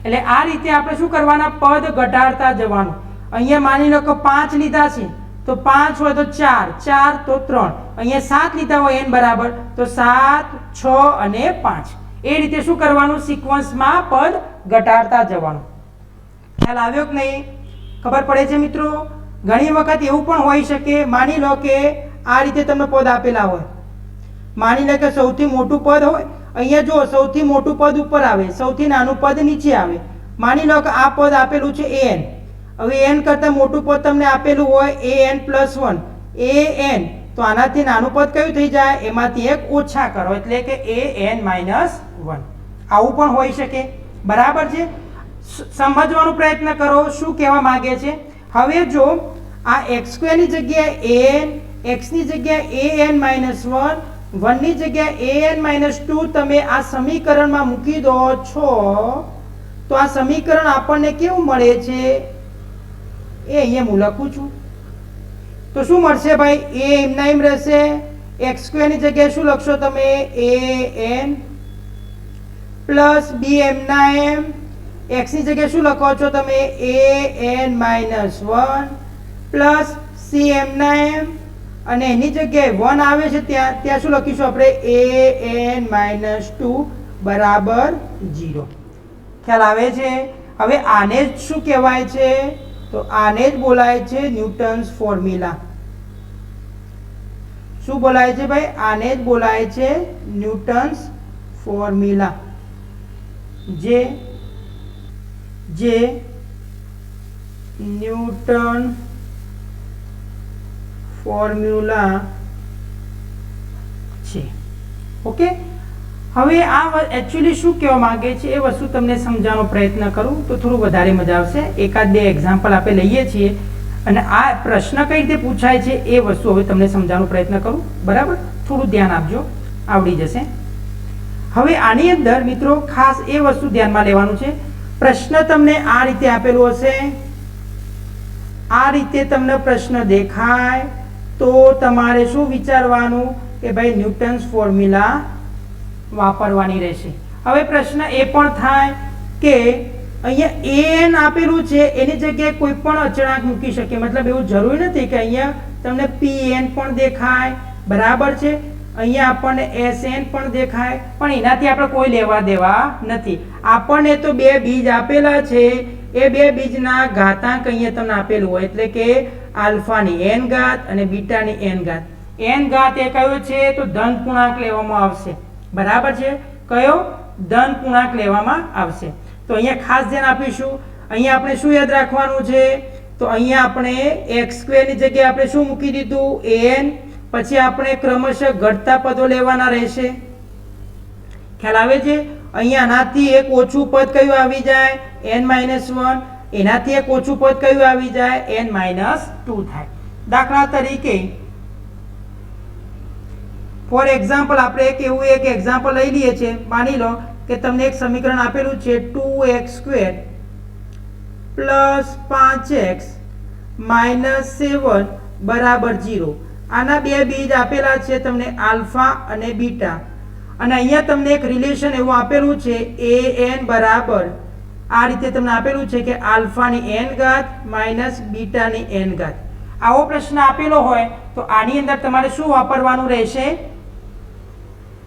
એટલે આ રીતે આપણે શું કરવાના? પદ ઘટાડતા જવાનું. અહીંયા માની લો કે 5 લીધા છે તો 5 હોય તો 4, 4 તો 3, અહીંયા 7 લીધા હોય n બરાબર તો 7, 6 અને 5. એ રીતે શું કરવાનું? સિક્વન્સમાં પદ ઘટાડતા જવાનું. ખ્યાલ આવ્યો કે નહીં? ખબર પડે છે મિત્રો? ઘણી વખત એવું પણ હોઈ શકે, માની લો કે આ રીતે તમને પદ આપેલા હોય, માની લો કે સૌથી મોટું પદ હોય, અહીંયા જો સૌથી મોટું પદ ઉપર આવે, સૌથી નાનું પદ નીચે આવે. માની લો કે આ પદ આપેલું છે an. હવે n કરતાં મોટું પદ તમને આપેલું હોય an પ્લસ 1, an, તો આનાથી નાનું પદ કયું થઈ જાય? એમાંથી એક ઓછા કરો એટલે કે an માઇનસ 1. આવું પણ હોઈ શકે. બરાબર છે? સમજવાનો પ્રયત્ન કરો શું કહેવા માંગે છે. હવે જો આ x² ની જગ્યાએ an, x ની જગ્યાએ an માઇનસ 1, 1 ની જગ્યાએ an માઇનસ 2 તમે આ સમીકરણમાં મૂકી દો છો તો આ સમીકરણ આપણને કેવું મળે છે? એ અહીંયા હું લખું છું તો શું મળશે ભાઈ? a એમના એમ રહેશે. x² ની જગ્યાએ શું લખશો તમે? an પ્લસ b એમના એમ. x ની જગ્યાએ શું લખો છો તમે? an માઇનસ 1 પ્લસ c એમના એમ, અને એની જગ્યાએ 1 આવે છે ત્યાં શું લખીશું આપણે? an માઇનસ 2 બરાબર 0. ખ્યાલ આવે છે? હવે આને જ શું કહેવાય છે? તો આને જ બોલાય છે ન્યૂટન્સ ફોર્મ્યુલા. શું બોલાય છે ભાઈ? આને જ બોલાય છે ન્યૂટન્સ ફોર્મ્યુલા. જે ન્યૂટન ફોર્મ્યુલા છે. ઓકે, હવે આ એકચ્યુઅલી શું કહેવા માંગે છે એ વસ્તુ તમને સમજાવવાનો પ્રયત્ન કરું તો થોડું વધારે મજા આવશે. એકાદ બે એક્ઝામ્પલ આપણે લઈએ છીએ અને આ પ્રશ્ન કઈ રીતે પૂછાય છે એ વસ્તુ હવે તમને સમજાવવાનો પ્રયત્ન કરું. બરાબર? થોડું ધ્યાન આપજો, આવડી જશે. હવે આની અંદર મિત્રો ખાસ એ વસ્તુ ધ્યાનમાં લેવાનું છે. પ્રશ્ન તમને આ રીતે આપેલું હશે, આ રીતે તમને પ્રશ્ન દેખાય તો તમારે શું વિચારવાનું કે ભાઈ ન્યૂટન્સ ફોર્મ્યુલા વાપરવાની રહેશે. હવે પ્રશ્ન એ પણ થાય કે અહીંયા an આપેલું છે એની જગ્યાએ કોઈ પણ અચળાંક મૂકી શકે. મતલબ એવું જરૂરી નથી કે અહીંયા તમને pn પણ દેખાય. બરાબર છે? અહીંયા આપણને sn પણ દેખાય, પણ એનાથી આપણે કોઈ લેવા દેવા નથી. આપણને તો બે બીજ આપેલા છે, એ બે બીજના ઘાતાંક અહીંયા તમને આપેલું હોય એટલે કે આલ્ફાની n ઘાત અને બીટાની n ઘાત. n ઘાત એ કયો છે? તો ધન પૂર્ણાંક લેવામાં આવશે. બરાબર છે? કયો? ધન પૂર્ણાંક લેવામાં આવશે. તો અહીંયા ખાસ ધ્યાન આપીશું. અહીંયા આપણે શું યાદ રાખવાનું છે? તો અહીંયા આપણે x² ની જગ્યાએ આપણે શું મૂકી દીધું? an. પછી આપણે ક્રમશઃ ઘટતા પદો લેવાના રહેશે. ખ્યાલ આવે છે? અહીંયા આનાથી એક ઓછું પદ કયું આવી જાય? n-1. એનાથી એક ઓછું પદ કયું આવી જાય? n-2 થાય. દાખલા તરીકે ફોર એક્ઝામ્પલ આપણે એક એક્ઝામ્પલ લઈ લઈએ છીએ. માની લો કે તમને એક સમીકરણ આપેલું છે 2x² પ્લસ 5x માઇનસ 7 બરાબર 0. આના બે બીજ આપેલા છે તમને આલ્ફા અને બીટા, અને અહીંયા તમને એક રિલેશન એવું આપેલું છે an બરાબર આ રીતે તમને આપેલું છે કે આલ્ફાની n ઘાત માઇનસ બીટાની n ઘાત. આવો પ્રશ્ન આપેલો હોય તો આની અંદર તમારે શું વાપરવાનું રહેશે?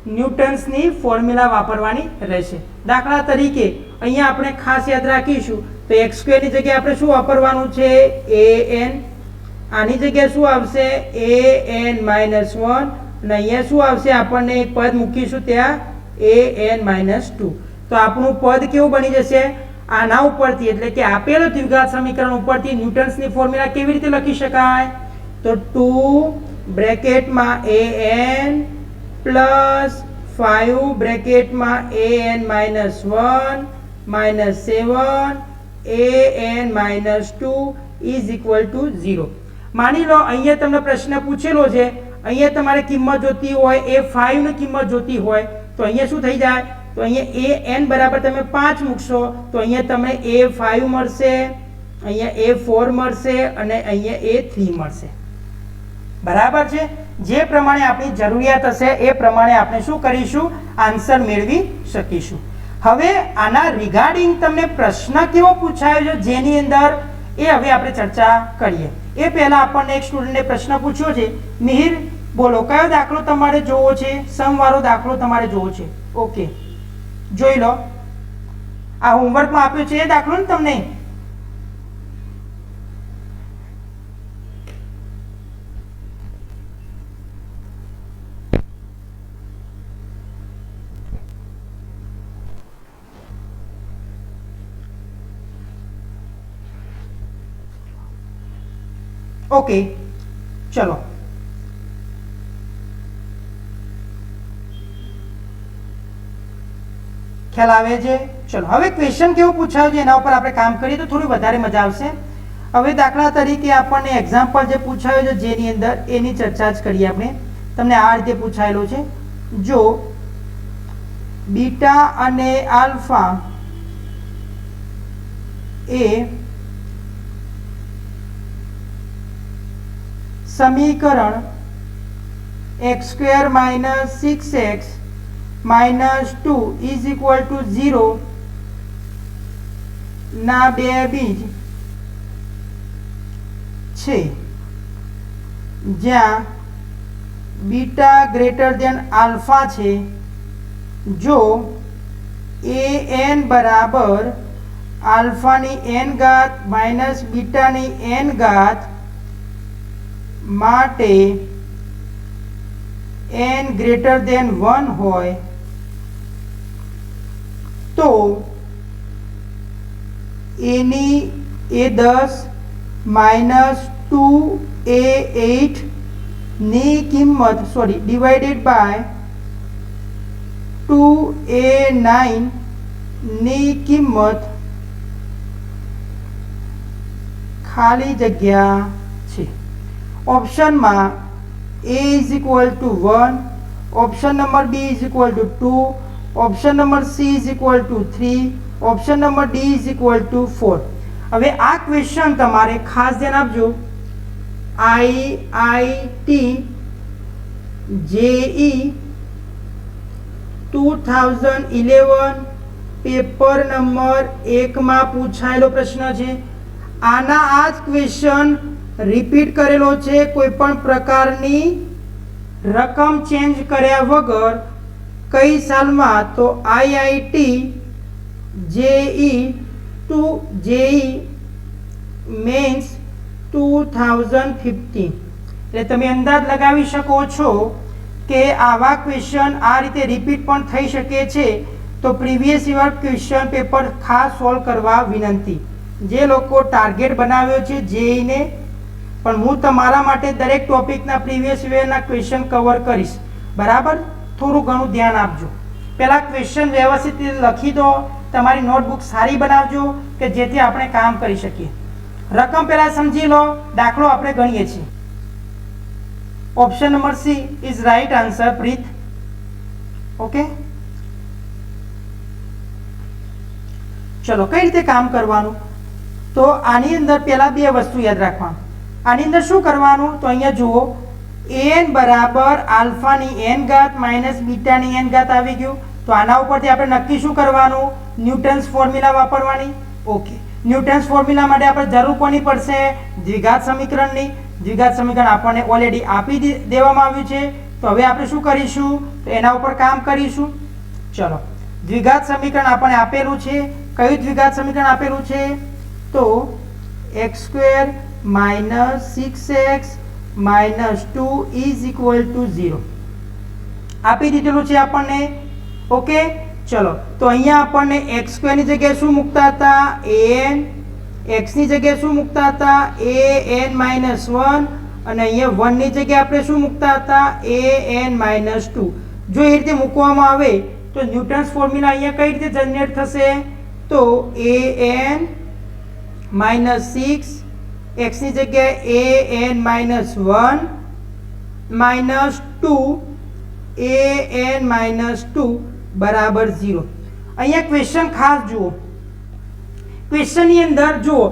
ન્યૂટન્સની ફોર્મ્યુલા વાપરવાની રહેશે. દાખલા તરીકે અહીંયા આપણે ખાસ યાદ રાખીશું તો x² ની જગ્યાએ આપણે શું વાપરવાનું છે? an. આની જગ્યાએ શું આવશે? an-1, અને અહીંયા શું આવશે? આપણને એક પદ મૂકીશું ત્યાં an-2. તો આપણું પદ કેવું બની જશે? આના ઉપરથી એટલે કે આપેલો દ્વિઘાત સમીકરણ ઉપરથી ન્યૂટન્સની ફોર્મ્યુલા કેવી રીતે લખી શકાય? તો 2 બ્રેકેટમાં an plus 5 બ્રેકેટમાં an-1 minus 7 an-2 is equal to 0. માની લો અહીંયા તમને પ્રશ્ન પૂછેલો છે, અહીંયા તમારે કિંમત જોતી હોય એ 5 ની કિંમત જોતી હોય તો અહીંયા શું થઈ જાય? તો અહીંયા એ એન બરાબર તમે 5 મૂકશો તો અહીંયા તમને A5 મળશે, અહીંયા A4 મળશે અને અહીંયા A3 મળશે. બરાબર છે. જે પ્રમાણે આપણી જરૂરિયાત હશે એ પ્રમાણે આપણે શું કરીશું, આન્સર મેળવી શકીશું. હવે આના રિગાર્ડિંગ તમને પ્રશ્ન કેવો પૂછાયો છે જેની અંદર એ હવે આપણે ચર્ચા કરીએ. એ પહેલા આપણને એક સ્ટુડન્ટે પ્રશ્ન પૂછ્યો છે, મિહિર બોલો કયો દાખલો તમારે જોવો છે, સમવાળો દાખલો તમારે જોવો છે. ઓકે, જોઈ લો. આ હોમવર્કમાં આપ્યો છે એ દાખલો ને તમને. ઓકે, ચલો ખ્યાલ આવે છે. ચલો હવે ક્વેશ્ચન કેવું પૂછાયું છે એના ઉપર આપણે કામ કરીએ તો થોડી વધારે મજા આવશે. હવે દાખલા તરીકે આપણને એક્ઝામ્પલ જે પૂછાયું છે જેની અંદર એની ચર્ચા જ કરીએ આપણે. તમને આ રીતે પૂછાયેલો છે, જો બીટા અને આલ્ફા એ સમીકરણ x² - 6x - 2 = 0 ના બે બીજ છે, જ્યાં બીટા ગ્રેટર ધેન આલ્ફા છે, જો an બરાબર આલ્ફાની n ઘાત માઇનસ બીટાની n ઘાત માટે n ગ્રેટર ધેન 1 હોય તો એની A10 માઇનસ 2A8 ની કિંમત ડિવાઇડેડ બાય 2A9 ની કિંમત ખાલી જગ્યા છે. ઓપ્શનમાં A = 1, option number B = 2, option number C = 3, option number D = 4. હવે આ ક્વેશ્ચન તમારે ખાસ ધ્યાન આપજો. IIT JE 2011 પેપર નંબર 1 માં પૂછાયેલો પ્રશ્ન છે. આના આ જ ક્વેશ્ચન રિપીટ કરેલો છે, કોઈ પણ પ્રકારની રકમ ચેન્જ કર્યા વગર. કઈ સાલમાં? તો IIT JE મેન્સ 2015. એટલે તમે અંદાજ લગાવી શકો છો કે આવા ક્વેશ્ચન આ રીતે રિપીટ પણ થઈ શકે છે. તો પ્રીવિયસ યર ક્વેશ્ચન પેપર ખાસ સોલ્વ કરવા વિનંતી. જે લોકો ટાર્ગેટ બનાવ્યો છે જેઈને, પણ હું તમારા માટે દરેક ટોપિકના પ્રીવિયસ યરના ક્વેશ્ચન કવર કરીશ. બરાબર, થોડું ઘણું ધ્યાન આપજો. પહેલાં ક્વેશ્ચન વ્યવસ્થિત રીતે લખી દો, તમારી નોટબુક સારી બનાવજો કે જેથી આપણે કામ કરી શકીએ. રકમ પહેલાં સમજી લો, દાખલો આપણે ગણીએ છીએ. Option number C is right answer. Preet, okay. ચલો કઈ રીતે કામ કરવાનું? તો આની અંદર પહેલા બે વસ્તુ યાદ રાખવાનું. આની અંદર શું કરવાનું? તો અહીંયા જુઓ, an બરાબર આલ્ફાની n ઘાત માઇનસ બીટાની n ઘાત આવી ગયું. તો આના ઉપરથી આપણે નક્કી શું કરવાનું? ન્યૂટન્સ ફોર્મ્યુલા વાપરવાની. ઓકે, ન્યૂટન્સ ફોર્મ્યુલા માટે આપણે જરૂર કોની પડશે? દ્વિઘાત સમીકરણની. દ્વિઘાત સમીકરણ આપણને ઓલરેડી આપી દેવામાં આવ્યું છે. તો હવે આપણે શું કરીશું? તો એના ઉપર કામ કરીશું. ચલો, દ્વિઘાત સમીકરણ આપણને આપેલું છે. કયું દ્વિઘાત સમીકરણ આપેલું છે? તો x² - 6x - 2 = 0 આપી દીધેલું છે આપણને. ઓકે, ચલો તો અહીંયા આપણને x² ની જગ્યાએ શું મૂકતા હતા? an. x ની જગ્યાએ શું મૂકતા હતા? an - 1 અને અહીંયા 1 ની જગ્યાએ આપણે શું મૂકતા હતા? an - 2. જો એ રીતે મૂકવામાં આવે તો ન્યૂટન્સ ફોર્મ્યુલા અહીંયા કઈ રીતે જનરેટ થશે? તો an - 6, x ની જગ્યાએ an - 1 - 2 an - 2 બરાબર 0. અહીંયા ક્વેશ્ચન ખાસ જુઓ. ક્વેશ્ચનની અંદર જુઓ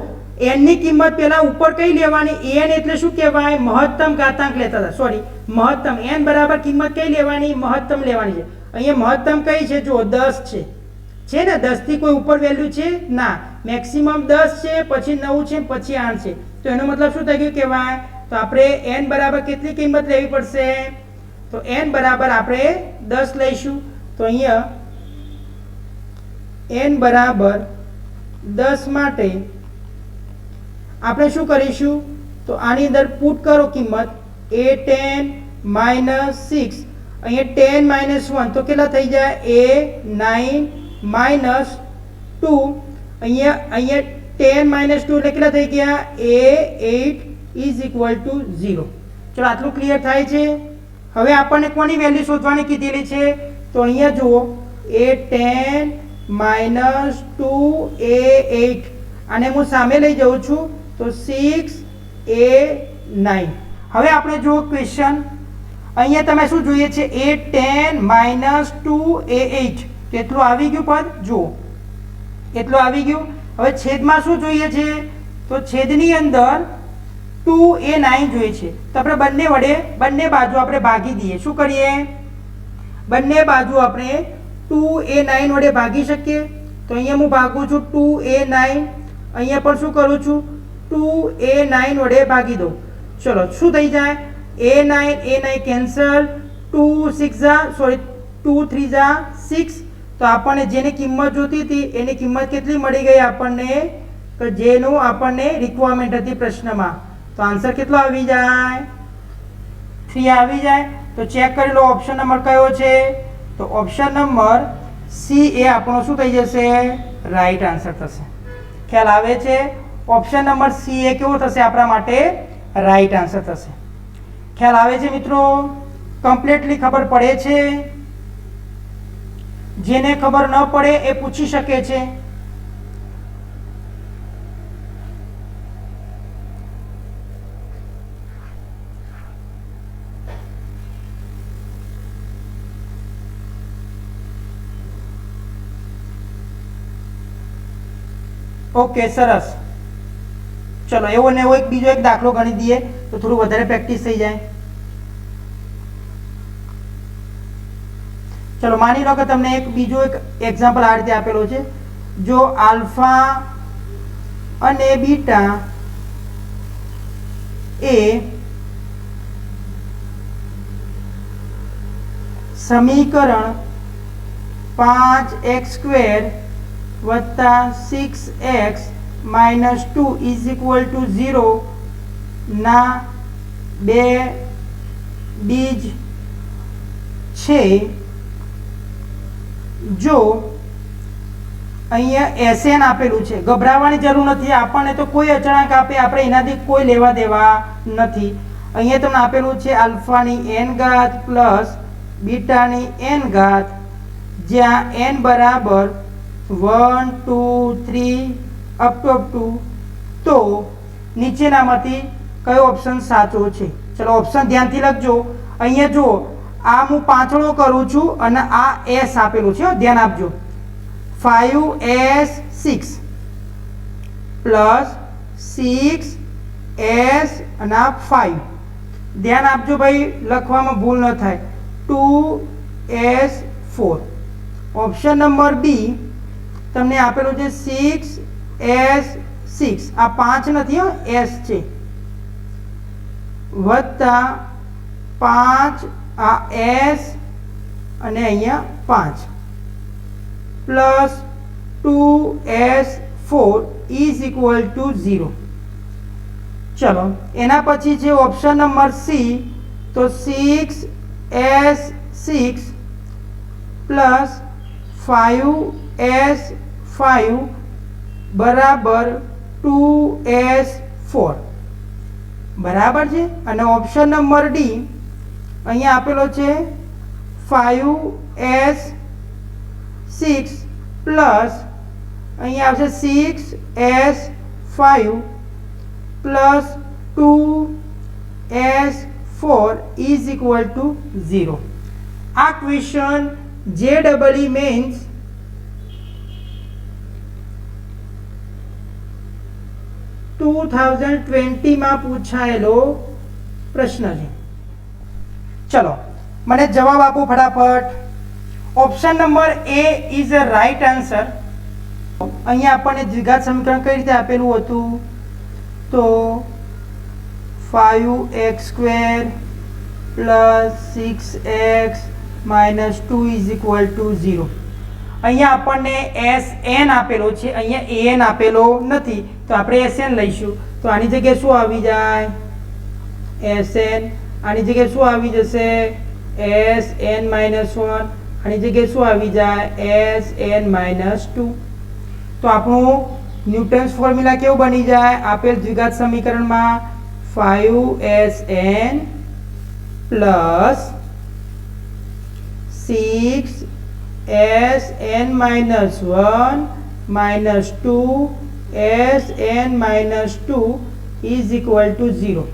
n ની કિંમત પહેલા ઉપર કઈ લેવાની, n એટલે શું કહેવાય, મહત્તમ ઘાતાંક લેતા હતા, સોરી મહત્તમ. n બરાબર કિંમત કઈ લેવાની, મહત્તમ લેવાની છે. અહીંયા મહત્તમ કઈ છે, જુઓ 10 છે ને, 10 થી કોઈ ઉપર વેલ્યુ છે ના, મેક્સિમમ 10 છે, પછી 9 છે, પછી 8 છે. તો એનો મતલબ શું થઈ ગયું કહેવાય, તો આપણે n બરાબર કેટલી કિંમત લેવી પડશે, તો n બરાબર આપણે 10 લઈશું. તો અહીંયા n બરાબર 10 માટે આપણે શું કરીશું, તો આની અંદર પુટ કરો કિંમત a10 - 6. અહીંયા 10 - 1 તો કેટલા થઈ જાય, a9 - 2. અહીંયા 10 - 2 એટલે કેટલા થઈ ગયા, a8 = 0. ચલો આટલું ક્લિયર થાય છે. હવે આપણને કોની વેલ્યુ શોધવાની કીધેલી છે, તો અહીંયા જુઓ a10 - 2 a8, અને હું સામે લઈ જાઉં છું તો 6 a9. હવે આપણે જુઓ ક્વેશ્ચન, અહીંયા તમે શું જોઈએ છે, a10 - 2 a8, કેટલું આવી ગયું પદ, જુઓ એટલું આવી ગયું. હવે છેદમાં શું જોઈએ છે, તો છેદની અંદર 2a9 જોઈએ છે. તો આપણે બંને બાજુ આપણે ભાગી દઈએ. શું કરીએ, બંને બાજુ આપણે 2a9 વડે ભાગી શકીએ. તો અહીંયા હું ભાગું છું 2a9, અહીંયા પણ શું કરું છું, 2a9 વડે ભાગી દઉં. ચલો શું થઈ જાય, a9 કેન્સલ, 2 3 6. તો આપણને જેની કિંમત જોતી હતી એની કિંમત કેટલી મળી ગઈ આપણને, તો જેનું આપણને રિક્વાયરમેન્ટ હતી પ્રશ્નમાં. તો આન્સર કેટલો આવી જાય, 3 આવી જાય. તો ચેક કરી લો ઓપ્શન નંબર કયો છે, તો ઓપ્શન નંબર સી એ આપણો શું થઈ જશે, રાઈટ આન્સર થશે. ખ્યાલ આવે છે, ઓપ્શન નંબર સી એ કેવો થશે આપણા માટે, રાઈટ આન્સર થશે. ખ્યાલ આવે છે મિત્રો, કમ્પ્લીટલી ખબર પડે છે. જેને ખબર ન પડે એ પૂછી શકે છે. ઓકે સરસ. ચલો એવો ને એવો બીજો એક દાખલો ગણી દઈએ તો થોડું વધારે પ્રેક્ટિસ થઈ જાય. ચલો માની લો કે તમને એક બીજો એક એક્ઝામ્પલ આ રીતે આપેલો છે, જો આલ્ફા અને બીટા એ સમીકરણ 5x² + 6x - 2 = 0 ના બે બીજ છે. જો અહીંયા SN આપેલું છે, ગભરાવાની જરૂર નથી, આપણને તો કોઈ અચળાંક આપે આપણે એનાથી કોઈ લેવા દેવા નથી. અહીંયા તમને આપેલું છે આલ્ફાની n ઘાત પ્લસ બીટાની n ઘાત, જ્યાં n બરાબર 1 2 3 અપ ટુ. તો નીચેનામાંથી કયો ઓપ્શન સાચો છે, ચલો ઓપ્શન ધ્યાનથી લખજો. અહીંયા જો આ હું પાંચડો કરું છું અને આ s આપેલું છે, ધ્યાન આપજો. 5s6 પ્લસ 6s અને આ 5, ધ્યાન આપજો ભાઈ, લખવામાં ભૂલ ન થાય. 2s4. ઓપ્શન નંબર બી તમને આપેલું છે 6s6, આ 5 નથી હો, s છે, વત્તા 5 આ s અને અહીંયા 5 પ્લસ 2s4 = 0. ચલો એના પછી છે ઓપ્શન નંબર સી, તો 6s6 પ્લસ 5s5 બરાબર 2s4, બરાબર છે. અને ઓપ્શન નંબર ડી અહીંયા આપેલો છે 5s6 પ્લસ અહીંયા આવશે 6s5 પ્લસ 2s4 = 0. આ ક્વેશ્ચન JEE means માં પૂછાયેલો પ્રશ્ન છે. ચલો મને જવાબ આપો ફટાફટ. Option number A is a right answer. અહીંયા આપણને દ્વિઘાત સમીકરણ કઈ રીતે આપેલું હતું? તો 5x² + 6x - 2 = 0. અહીંયા આપણને Sn આપેલો છે, અહીંયા An આપેલો નથી, તો આપણે Sn લઈશું. તો આની જગ્યાએ શું આવી જાય? Sn. આની જગ્યાએ શું આવી જશે? Sn - 1. આની જગ્યાએ શું આવી જાય? Sn - 2. તો આપણું ન્યૂટન્સ ફોર્મ્યુલા કેવું બની જાય? આપેલ દ્વિઘાત સમીકરણમાં 5Sn + 6Sn - 1 - 2Sn - 2 = 0.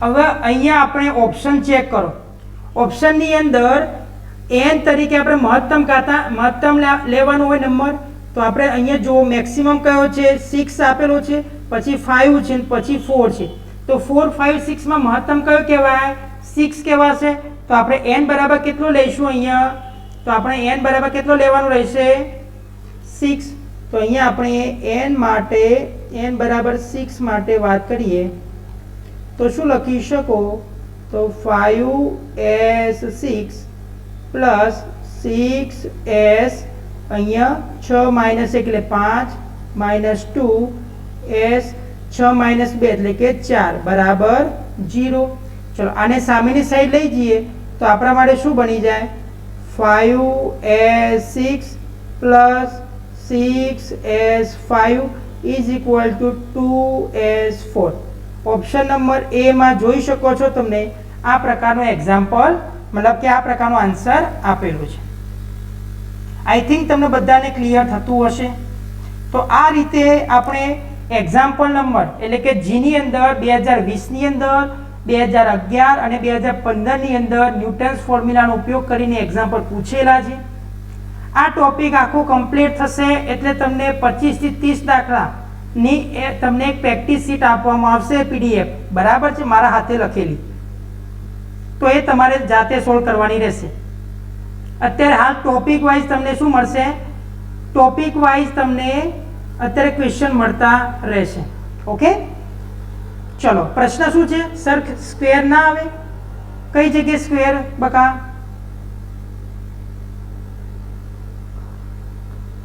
હવે અહીંયા આપણે ઓપ્શન ચેક કરો. ઓપ્શનની અંદર n તરીકે આપણે મહત્તમ લેવાનો હોય નંબર, તો આપણે અહીંયા જો મેક્સિમમ કયો છે? 6 આપેલો છે, પછી 5 છે, પછી 4 છે. તો 4 5 6 માં મહત્તમ કયો કહેવાય? 6 કહેવાશે. તો આપણે n બરાબર કેટલો લઈશું અહીંયા? તો આપણે n બરાબર કેટલો લેવાનું રહેશે? 6. તો અહીંયા આપણે n માટે n બરાબર 6 માટે વાત કરીએ તો શું લખી શકો? તો 5s6 + 6s, અહીંયા 6 - 1 એટલે 5 - 2s, 6 - 2 એટલે કે 4 બરાબર 0. ચલો આને સામેની સાઈડ લઈ જઈએ તો આપણા માટે શું બની જાય? 5s6 + 6s5 = 2s4. Option number એ માં જોઈ શકો છો તમને આ પ્રકારનું એક્ઝામ્પલ, મતલબ કે આ પ્રકારનો આન્સર આપેલો છે. આઈ થિંક તમને બધાને ક્લિયર થતું હશે. તો આ રીતે આપણે એક્ઝામ્પલ નંબર એટલે કે જીની અંદર 2020ની અંદર, 2011 અને 2015ની અંદર ન્યૂટન્સ ફોર્મ્યુલાનો ઉપયોગ કરીને એક્ઝામ્પલ પૂછેલા છે. આ ટોપિક આખો કમ્પ્લીટ થશે એટલે તમને 25 થી 30 દાખલાની તમને એક પ્રેક્ટિસ શીટ આપવામાં આવશે, PDF, બરાબર છે, મારા હાથે લખેલી. તો એ તમારે જાતે સોલ્વ કરવાની રહેશે. અત્યારે હાલ ટોપિક વાઇઝ તમને શું મળશે? ટોપિક વાઇઝ તમને અત્યારે ક્વેશ્ચન મળતા રહેશે. ઓકે, ચલો પ્રશ્ન શું છે? સર સ્ક્વેર ના આવે? કઈ જગ્યાએ સ્ક્વેર બકા?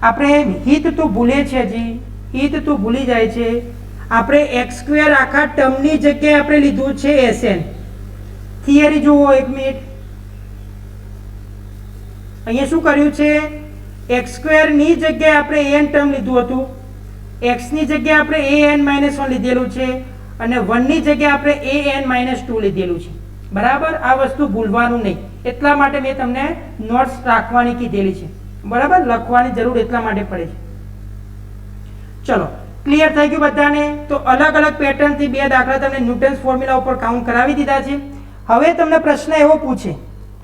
આપણે હિત તો ભૂલે છે, હિત તો ભૂલી જાય છે. આપણે x² આખા ટર્મની જગ્યાએ આપણે લીધું છે Sn. થિયરી જુઓ એક મિનિટ. અહીંયા શું કર્યું છે? x² ની જગ્યાએ આપણે an ટર્મ લીધું હતું, x ની જગ્યાએ આપણે an - 1 લીધેલું છે અને 1 ની જગ્યાએ આપણે an - 2 લીધેલું છે. બરાબર, આ વસ્તુ ભૂલવાનું નહીં. એટલા માટે મેં તમને નોટ્સ રાખવાની કીધેલી છે. બરાબર, લખવાની જરૂર એટલા માટે પડે છે. ચલો ક્લિયર થઈ ગયું બધાને? તો અલગ અલગ પેટર્નથી બે દાખલા તમને ન્યૂટન્સ ફોર્મ્યુલા ઉપર કાઉન્ટ કરાવી દીધા છે. હવે તમને પ્રશ્ન એવો પૂછે,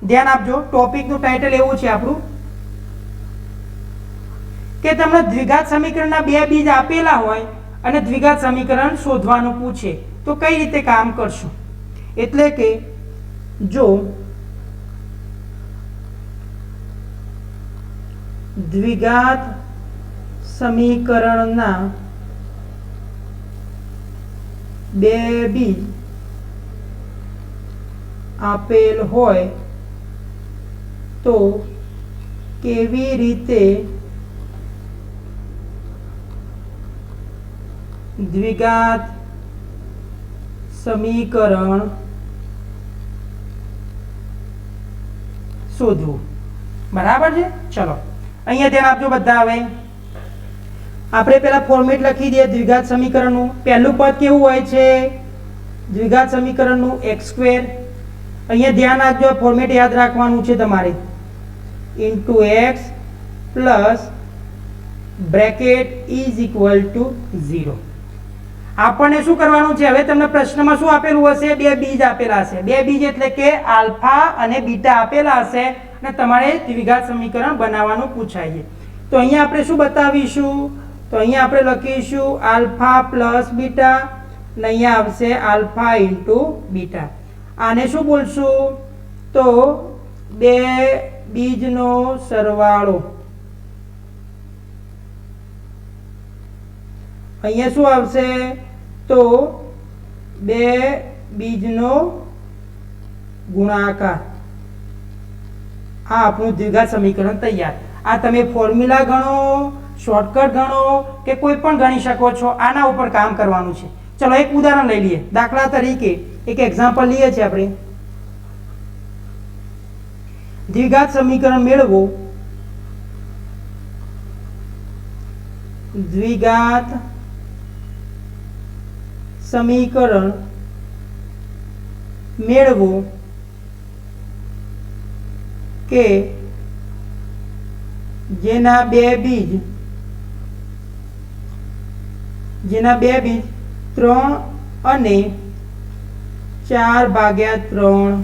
ધ્યાન આપજો, ટોપિકનું ટાઇટલ એવું છે આપણું કે તમને દ્વિઘાત સમીકરણના બે બીજ આપેલા હોય અને દ્વિઘાત સમીકરણ શોધવાનું પૂછે તો કઈ રીતે કામ કરશું? એટલે કે જો દ્વિઘાત સમીકરણના બે બીજ આપેલ હોય તો કેવી રીતે દ્વિઘાત સમીકરણ શોધવું? બરાબર છે. ચલો અહીંયા ધ્યાન આપજો બધા. હવે આપણે પહેલા ફોર્મેટ લખી દઈએ દ્વિઘાત સમીકરણનું. પહેલું પદ કેવું હોય છે દ્વિઘાત સમીકરણનું? x². અહીંયા ધ્યાન આપજો, ફોર્મેટ યાદ રાખવાનું છે તમારે. Into x plus bracket is equal to 0. આપણને શું કરવાનું છે? હવે તમને પ્રશ્નમાં શું આપેલું હશે? બે બીજ આપેલા હશે. બે બીજ એટલે કે આલ્ફા અને બીટા આપેલા હશે ને તમારે દ્વિઘાત સમીકરણ બનાવવાનું પૂછાય છે. તો અહીંયા આપણે શું બતાવીશું? તો અહીંયા આપણે લખીશું આલ્ફા પ્લસ બીટા ને અહીંયા આવશે આલ્ફા ઇન્ટુ બીટા. આને શું બોલશું? તો બે બીજનો સરવાળો. અહીંયા શું આવશે? તો બે બીજનો ગુણાકાર. આ આપણું દ્વિઘાત સમીકરણ તૈયાર. આ તમે ફોર્મ્યુલા ગણો, શોર્ટકટ ગણો કે કોઈ પણ ગણી શકો છો. આના ઉપર કામ કરવાનું છે. ચલો એક ઉદાહરણ લઈ લઈએ. દાખલા તરીકે એક એક્ઝામ્પલ લઈએ છીએ આપણે. દ્વિઘાત સમીકરણ મેળવો. દ્વિઘાત સમીકરણ મેળવો કે જેના બે બીજ 3 અને 4/3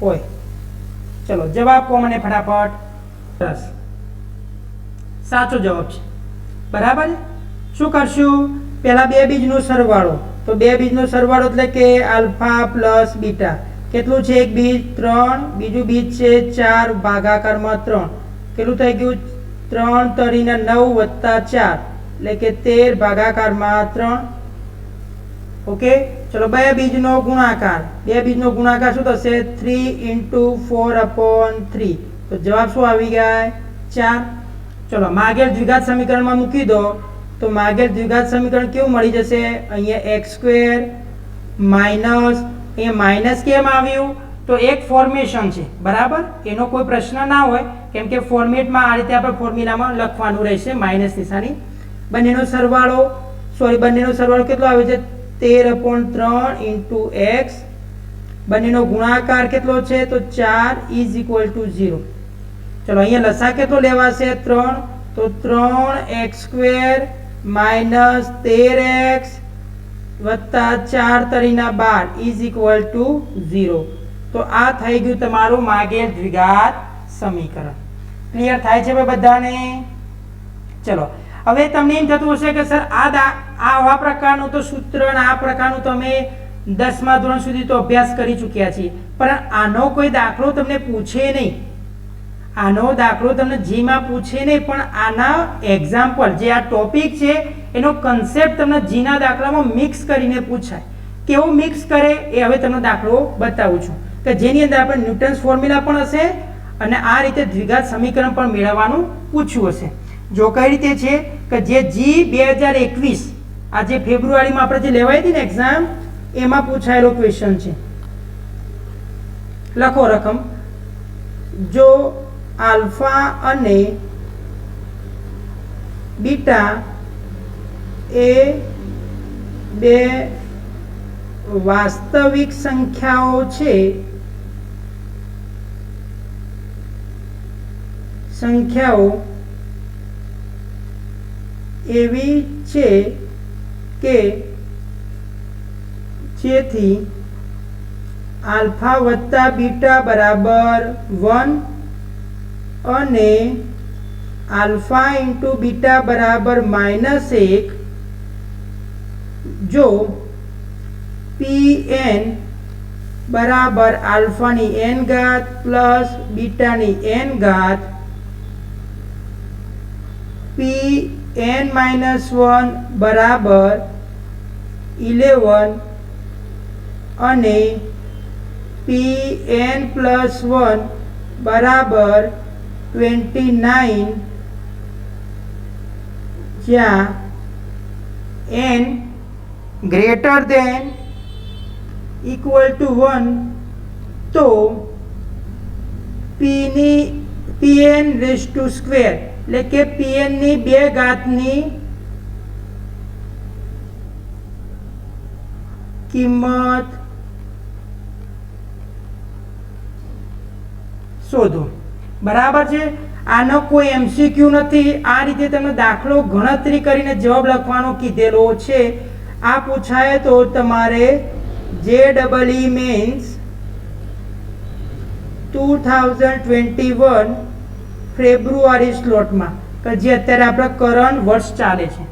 હોય. ચલો જવાબ કહો મને ફટાફટ. 10 સાચો જવાબ છે. બરાબર. શું કરશું? પહેલા બે બીજનો સરવાળો. તો બે બીજનો સરવાળો એટલે કે આલ્ફા પ્લસ બીટા. કેટલું છે? એક બીજ 3, બીજું બીજ છે 4 ભાગાકારમાં 3. કેટલું થઈ ગયું? 3 તરીને 9 વત્તા 4 એટલે કે 13 ભાગાકારમાં 3. ઓકે. ચલો બે બીજનો ગુણાકાર. બે બીજનો ગુણાકાર શું થશે? 3 × 4/3. તો જવાબ શું આવી ગયા? 4. ચલો માગેલ દ્વિઘાત સમીકરણમાં મૂકી દો. તો માગેલ દ્વિઘાત સમીકરણ કેવું મળી જશે? અહીંયા x² માઇનસ, અહીંયા માઇનસ કેમ આવ્યું? તો એક ફોર્મેશન છે. બરાબર. એનો કોઈ પ્રશ્ન ના હોય કેમ કે ફોર્મેટમાં આ રીતે આપણે ફોર્મ્યુલામાં લખવાનું રહેશે માઇનસ નિશાની. બંનેનો સરવાળો કેટલો આવે છે? 13/3 × x. બંનેનો ગુણાકાર કેટલો છે? તો 4 = 0. ચલો અહીંયા લસા કેટલો લેવાશે? 3. તો 3x² માઇનસ 13x વત્તા 4 તરીના 12 = 0. તો આ થઈ ગયું તમારું માગેલ દ્વિઘાત સમીકરણ. ક્લિયર થાય છે બધાને? ચલો હવે તમને એમ થતું હશે કે સર આવા પ્રકારનું તો સૂત્ર અને આ પ્રકારનું તમે 10મા ધોરણ સુધી તો અભ્યાસ કરી ચૂક્યા છીએ, પણ આનો કોઈ દાખલો તમને પૂછે નહીં. આનો દાખલો તમને જીમાં પૂછે નહીં, પણ આના એક્ઝામ્પલ જે આ ટોપિક છે એનો કન્સેપ્ટ તમને જીના દાખલામાં મિક્સ કરીને પૂછાય. કેવું મિક્સ કરે એ હવે તમને દાખલો બતાવું છું કે જેની અંદર આપણે ન્યૂટન્સ ફોર્મ્યુલા પણ હશે અને આ રીતે દ્વિઘાત સમીકરણ પણ મેળવવાનું પૂછ્યું હશે. જો કઈ રીતે છે કે જે જી 2021 આ જે ફેબ્રુઆરીમાં આપણે જે લેવાઈ હતી ને એક્ઝામ, એમાં પૂછાયેલો ક્વેશ્ચન છે. લખો રકમ. જો આલ્ફા અને બીટા એ બે વાસ્તવિક સંખ્યાઓ છે, એવી છે કે જેથી આલ્ફા વત્તા બીટા બરાબર 1 અને આલ્ફા ઇન્ટુ બીટા બરાબર -1 જો Pn બરાબર આલ્ફાની n ઘાત પ્લસ બીટાની n ઘાત Pn-1 બરાબર 11 અને Pn+1 બરાબર 29 જ્યાં n greater than equal to 1 તો Pn² એટલે કે Pn ની 2 ઘાતની કિંમત શોધો. બરાબર છે. આનો કોઈ એમસીક્યુ નથી. આ રીતે તમે દાખલો ગણતરી કરીને જવાબ લખવાનો કીધેલો છે. આ પૂછાય તો તમારે JEE મીન્સ 2021 ફેબ્રુઆરી સ્લોટમાં, કે જે અત્યારે આપણે કરંટ વર્ષ ચાલે છે.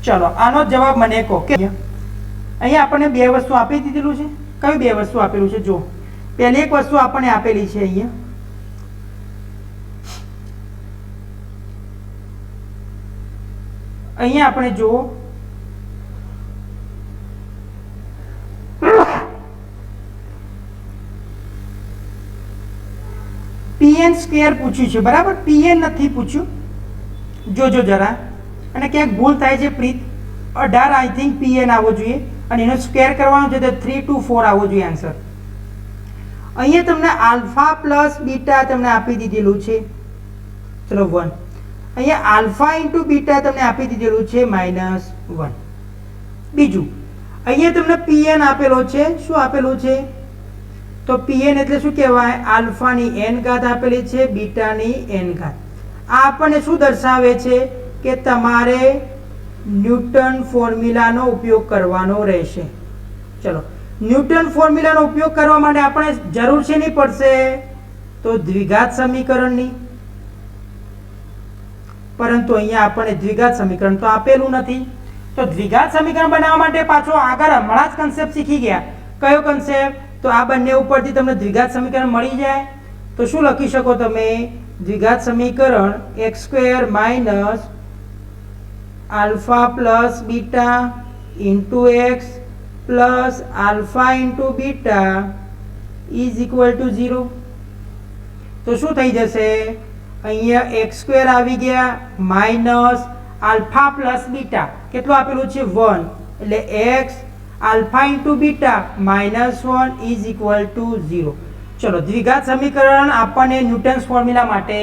ચલો આનો જવાબ મને કહો કે અહીંયા આપણને બે વસ્તુ આપી દીધેલું છે. કઈ બે વસ્તુ આપેલું છે? જો પહેલી એક વસ્તુ આપણને આપેલી છે અહીંયા, અહીંયા આપણે જુઓ પીએન સ્ક્વેર પૂછ્યું છે, બરાબર? પીએન નથી પૂછ્યું, જોજો જરા. અને ક્યાંક ભૂલ થાય છે પ્રીત, 18 આઈ થિંક પીએન આવવો જોઈએ અને એનો સ્ક્વેર કરવાનો છે તો 324 આવવો જોઈએ આન્સર. અહીંયા તમને આલ્ફા પ્લસ બીટા તમને આપી દીધેલું છે, ચલો 1. અહીંયા આલ્ફા ઇન્ટુ બીટા તમને આપી દીધેલું છે -1. બીજું અહીંયા તમને પીએન આપેલો છે. શું આપેલું છે? તો પીએન એટલે શું કહેવાય? આલ્ફાની n ઘાત આપેલી છે, બીટાની n ઘાત. આ આપણને શું દર્શાવે છે? કે તમારે ન્યૂટન ફોર્મ્યુલાનો ઉપયોગ કરવાનો રહેશે. ચલો, ન્યૂટન ફોર્મ્યુલાનો ઉપયોગ કરવા માટે આપણે જરૂર છે નહીં પડશે તો દ્વિઘાત સમીકરણની, પરંતુ અહીંયા આપણને દ્વિઘાત સમીકરણ તો આપેલું નથી. તો દ્વિઘાત સમીકરણ બનાવવા માટે પાછો આગળ હમણાં જ કન્સેપ્ટ શીખી ગયા. કયો કન્સેપ્ટ? તો આ બંને ઉપરથી તમને દ્વિઘાત સમીકરણ મળી જાય તો શું લખી શકો તમે? દ્વિઘાત સમીકરણ x² minus alpha plus beta into x plus alpha into beta is equal to 0. તો શું થઈ જશે? અહીંયા x² આવી ગયા માઇનસ આલ્ફા પ્લસ બીટા કેટલું આપેલું છે? 1. એટલે x alpha into beta -1 is equal to 0. ચલો, દ્વિઘાત સમીકરણ આપણને ન્યૂટન્સ ફોર્મ્યુલા માટે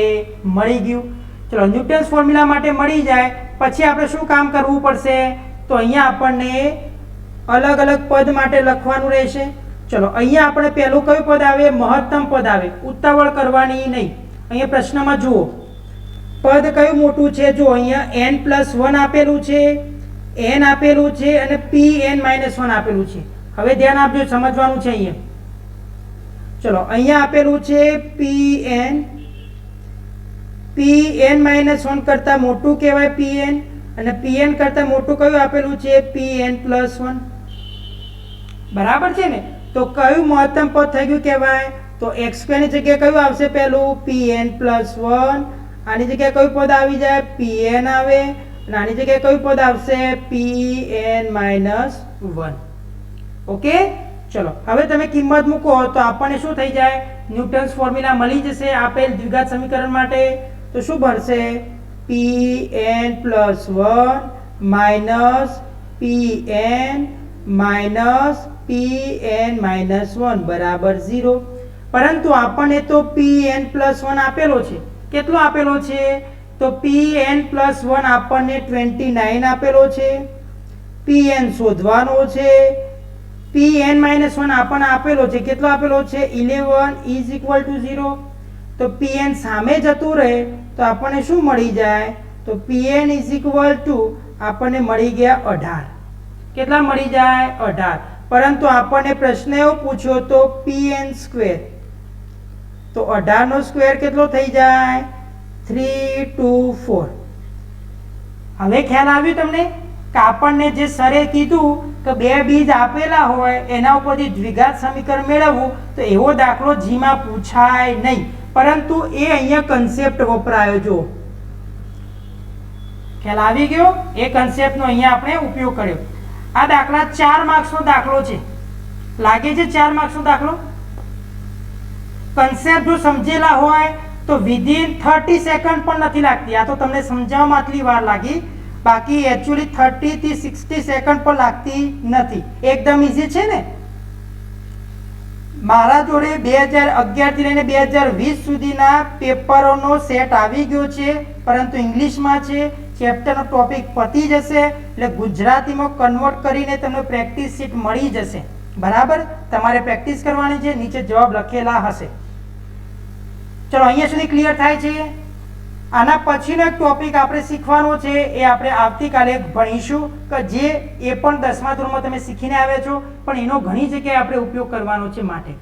મળી ગયું. ચલો, ન્યૂટન્સ ફોર્મ્યુલા માટે મળી જાય પછી આપણે શું કામ કરવું પડશે? તો અહીંયા આપણને અલગ અલગ પદ માટે લખવાનું રહેશે. ચલો, અહીંયા આપણે પહેલું કયું પદ આવે? મહત્તમ પદ આવે. ઉતાવળ કરવાની નહીં. અહીંયા પ્રશ્નમાં જુઓ પદ કયું મોટું છે. જો અહીંયા n+1 આપેલું છે, n આપેલું છે અને pn-1 આપેલું છે. હવે ધ્યાન આપજો, સમજવાનું છે અહીંયા. ચલો, અહીંયા આપેલું છે pn-1 કરતા મોટું કહેવાય pn, અને pn કરતા મોટું કયું આપેલું છે? pn+1. બરાબર છે ને? તો કયું મહત્તમ પદ થઈ ગયું કહેવાય? તો x² ની જગ્યાએ કયું આવશે? પહેલું pn+1. આની જગ્યાએ કયું પદ આવી જાય? pn આવે. અને આની જગ્યાએ કયું પદ આવશે? pn-1. ઓકે, ચલો હવે તમે કિંમત મૂકો તો આપણને શું થઈ જાય? ન્યૂટન્સ ફોર્મ્યુલા મળી જશે આપેલ દ્વિઘાત સમીકરણ માટે. તો શું બનશે? pn+1 minus pn minus pn-1 બરાબર 0. પરંતુ આપણને તો pn+1 આપેલો છે. કેટલો આપેલો છે? તો pn+1 આપણને 29 આપેલો છે. pn શોધવાનો છે. pn-1 આપણને આપેલો છે. કેટલો આપેલો છે? 11 ઇઝ ઇક્વલ ટુ 0. તો pn સામે જતું રહે તો આપણને શું મળી જાય? તો pn ઇઝ ઇક્વલ ટુ આપણને મળી ગયા 18. કેટલા મળી જાય? 18. પરંતુ આપણને પ્રશ્ન એવો પૂછ્યો તો pn². તો 18 નો સ્ક્વેર કેટલો થઈ જાય? 324. હવે ખ્યાલ આવ્યો તમને કે આપણને જે સરે કીધું કે બે બીજ આપેલા હોય એના ઉપરથી દ્વિઘાત સમીકરણ મેળવવું, તો એવો દાખલો જીમાં પૂછાય નહીં, પરંતુ એ અહીંયા કન્સેપ્ટ વપરાયો. જો ખ્યાલ આવી ગયો? એ કન્સેપ્ટનો અહીંયા આપણે ઉપયોગ કર્યો. આ દાખલા 4 માર્ક્સનો દાખલો છે. લાગે છે 4 માર્ક્સનો દાખલો? કન્સેપ્ટ જો સમજેલા હોય તો વિધિન 30 સેકન્ડ પણ નથી લાગતી. આ તો તમને સમજાવવામાં આટલી વાર લાગી, બાકી એકચ્યુઅલી 30 થી 60 સેકન્ડ પણ લાગતી નથી. એકદમ ઈઝી છે ને? મારા જોડે 2011 થી લઈને 2020 સુધીના પેપરોનો સેટ આવી ગયો છે, પરંતુ ઇંગ્લિશમાં છે. ચેપ્ટરનો ટોપિક પતી જશે એટલે ગુજરાતીમાં કન્વર્ટ કરીને તમને પ્રેક્ટિસ શીટ મળી જશે. બરાબર? તમારે પ્રેક્ટિસ કરવાની છે. નીચે જવાબ લખેલા હશે. ચલો, અહીંયા સુધી ક્લિયર થાય છે? આના પછીનો એક ટોપિક આપણે શીખવાનો છે, એ આપણે આવતીકાલે ભણીશું કે જે એ પણ 10મા ધોરણમાં તમે શીખીને આવ્યા છો, પણ એનો ઘણી જગ્યાએ આપણે ઉપયોગ કરવાનો છે માટે.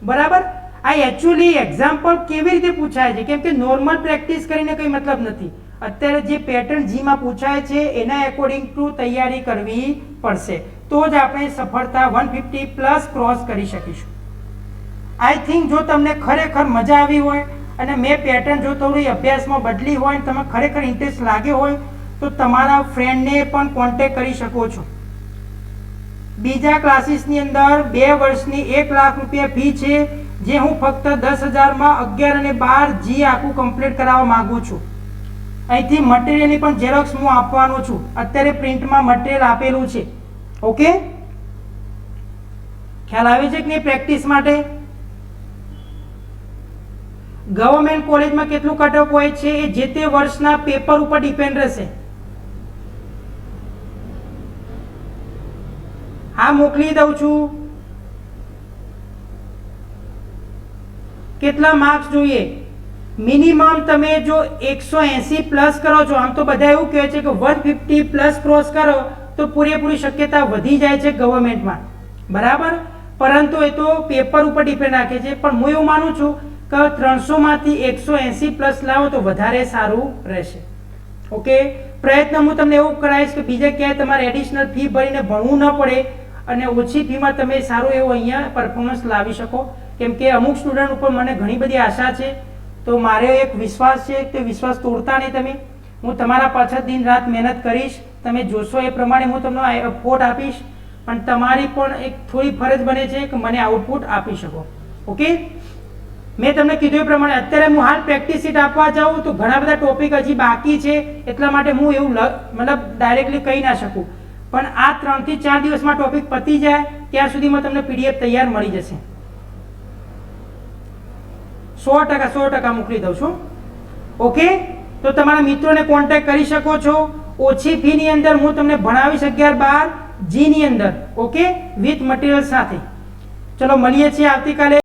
બરાબર. આ એકચ્યુઅલી એક્ઝામ્પલ કેવી રીતે પૂછાય છે, કેમ કે નોર્મલ પ્રેક્ટિસ કરીને કંઈ મતલબ નથી. અત્યારે જે પેટર્ન જીમાં પૂછાય છે એના એકોર્ડિંગ ટુ તૈયારી કરવી પડશે, તો જ આપણે સફળતા 150 પ્લસ ક્રોસ કરી શકીશું. આઈ થિંક જો તમને ખરેખર મજા આવી હોય અને મેં પેટર્ન જો થોડી અભ્યાસમાં બદલી હોય, તમે ખરેખર ઇન્ટરેસ્ટ લાગ્યો હોય તો તમારા ફ્રેન્ડને પણ કોન્ટેક્ટ કરી શકો છો. બીજા ક્લાસીસની અંદર 2 વર્ષની 1 લાખ રૂપિયા ફી છે, જે હું ફક્ત 10,000માં 11 અને 12 જી આખું કમ્પ્લીટ કરાવવા માંગુ છું. અહીંથી મટીરિયલની પણ ઝેરોક્સ હું આપવાનો છું. અત્યારે પ્રિન્ટમાં મટીરિયલ આપેલું છે. ઓકે, ખ્યાલ આવે છે કે નહીં? પ્રેક્ટિસ માટે ગવર્મેન્ટ કોલેજમાં કેટલું કટઓફ હોય છે એ જે તે વર્ષના પેપર ઉપર ડિપેન્ડ રહેશે. હા, મોકલી દઉં છું. કેટલા માર્ક્સ જોઈએ? મિનિમમ તમે જો 180 પ્લસ કરો છો, આમ તો બધા એવું કહે છે કે 150 પ્લસ ક્રોસ કરો તો પૂરેપૂરી શક્યતા વધી જાય છે ગવર્મેન્ટમાં. બરાબર, પરંતુ એ તો પેપર ઉપર ડિપેન્ડ રાખે છે. પણ હું એવું માનું છું કે 300માંથી 180 પ્લસ લાવો તો વધારે સારું રહેશે. ઓકે, પ્રયત્ન હું તમને એવું કરાવીશ કે બીજે ક્યાંય તમારે એડિશનલ ફી ભરીને ભણવું ન પડે અને ઓછી ફીમાં તમે સારું એવું અહીંયા પરફોર્મન્સ લાવી શકો. કેમ કે અમુક સ્ટુડન્ટ ઉપર મને ઘણી બધી આશા છે, તો મારે એક વિશ્વાસ છે, તે વિશ્વાસ તોડતા નહીં તમે. હું તમારા પાછળ દિન રાત મહેનત કરીશ, તમે જોશો એ પ્રમાણે હું તમને આઉટપુટ આપીશ. પણ તમારી પણ એક થોડી ફરજ બને છે કે મને આઉટપુટ આપી શકો. ઓકે, મેં તમને કીધું એ પ્રમાણે અત્યારે હું હાલ પ્રેક્ટિસ શીટ આપવા જાઉં તો ઘણા બધા ટોપિક હજી બાકી છે, એટલા માટે હું એવું મતલબ ડાયરેક્ટલી કહી ના શકું. પણ આ 3 થી 4 દિવસમાં ટોપિક પતી જાય ત્યાં સુધીમાં તમને પીડીએફ તૈયાર મળી જશે. 100% મોકલી દઉં છું. ઓકે, તો તમારા મિત્રોને કોન્ટેક્ટ કરી શકો છો. ઓછી ફીની અંદર હું તમને ભણાવીશ 11-12 જી ની અંદર. ઓકે, વિથ મટીરિયલ સાથે. ચલો મળીએ છીએ આવતીકાલે.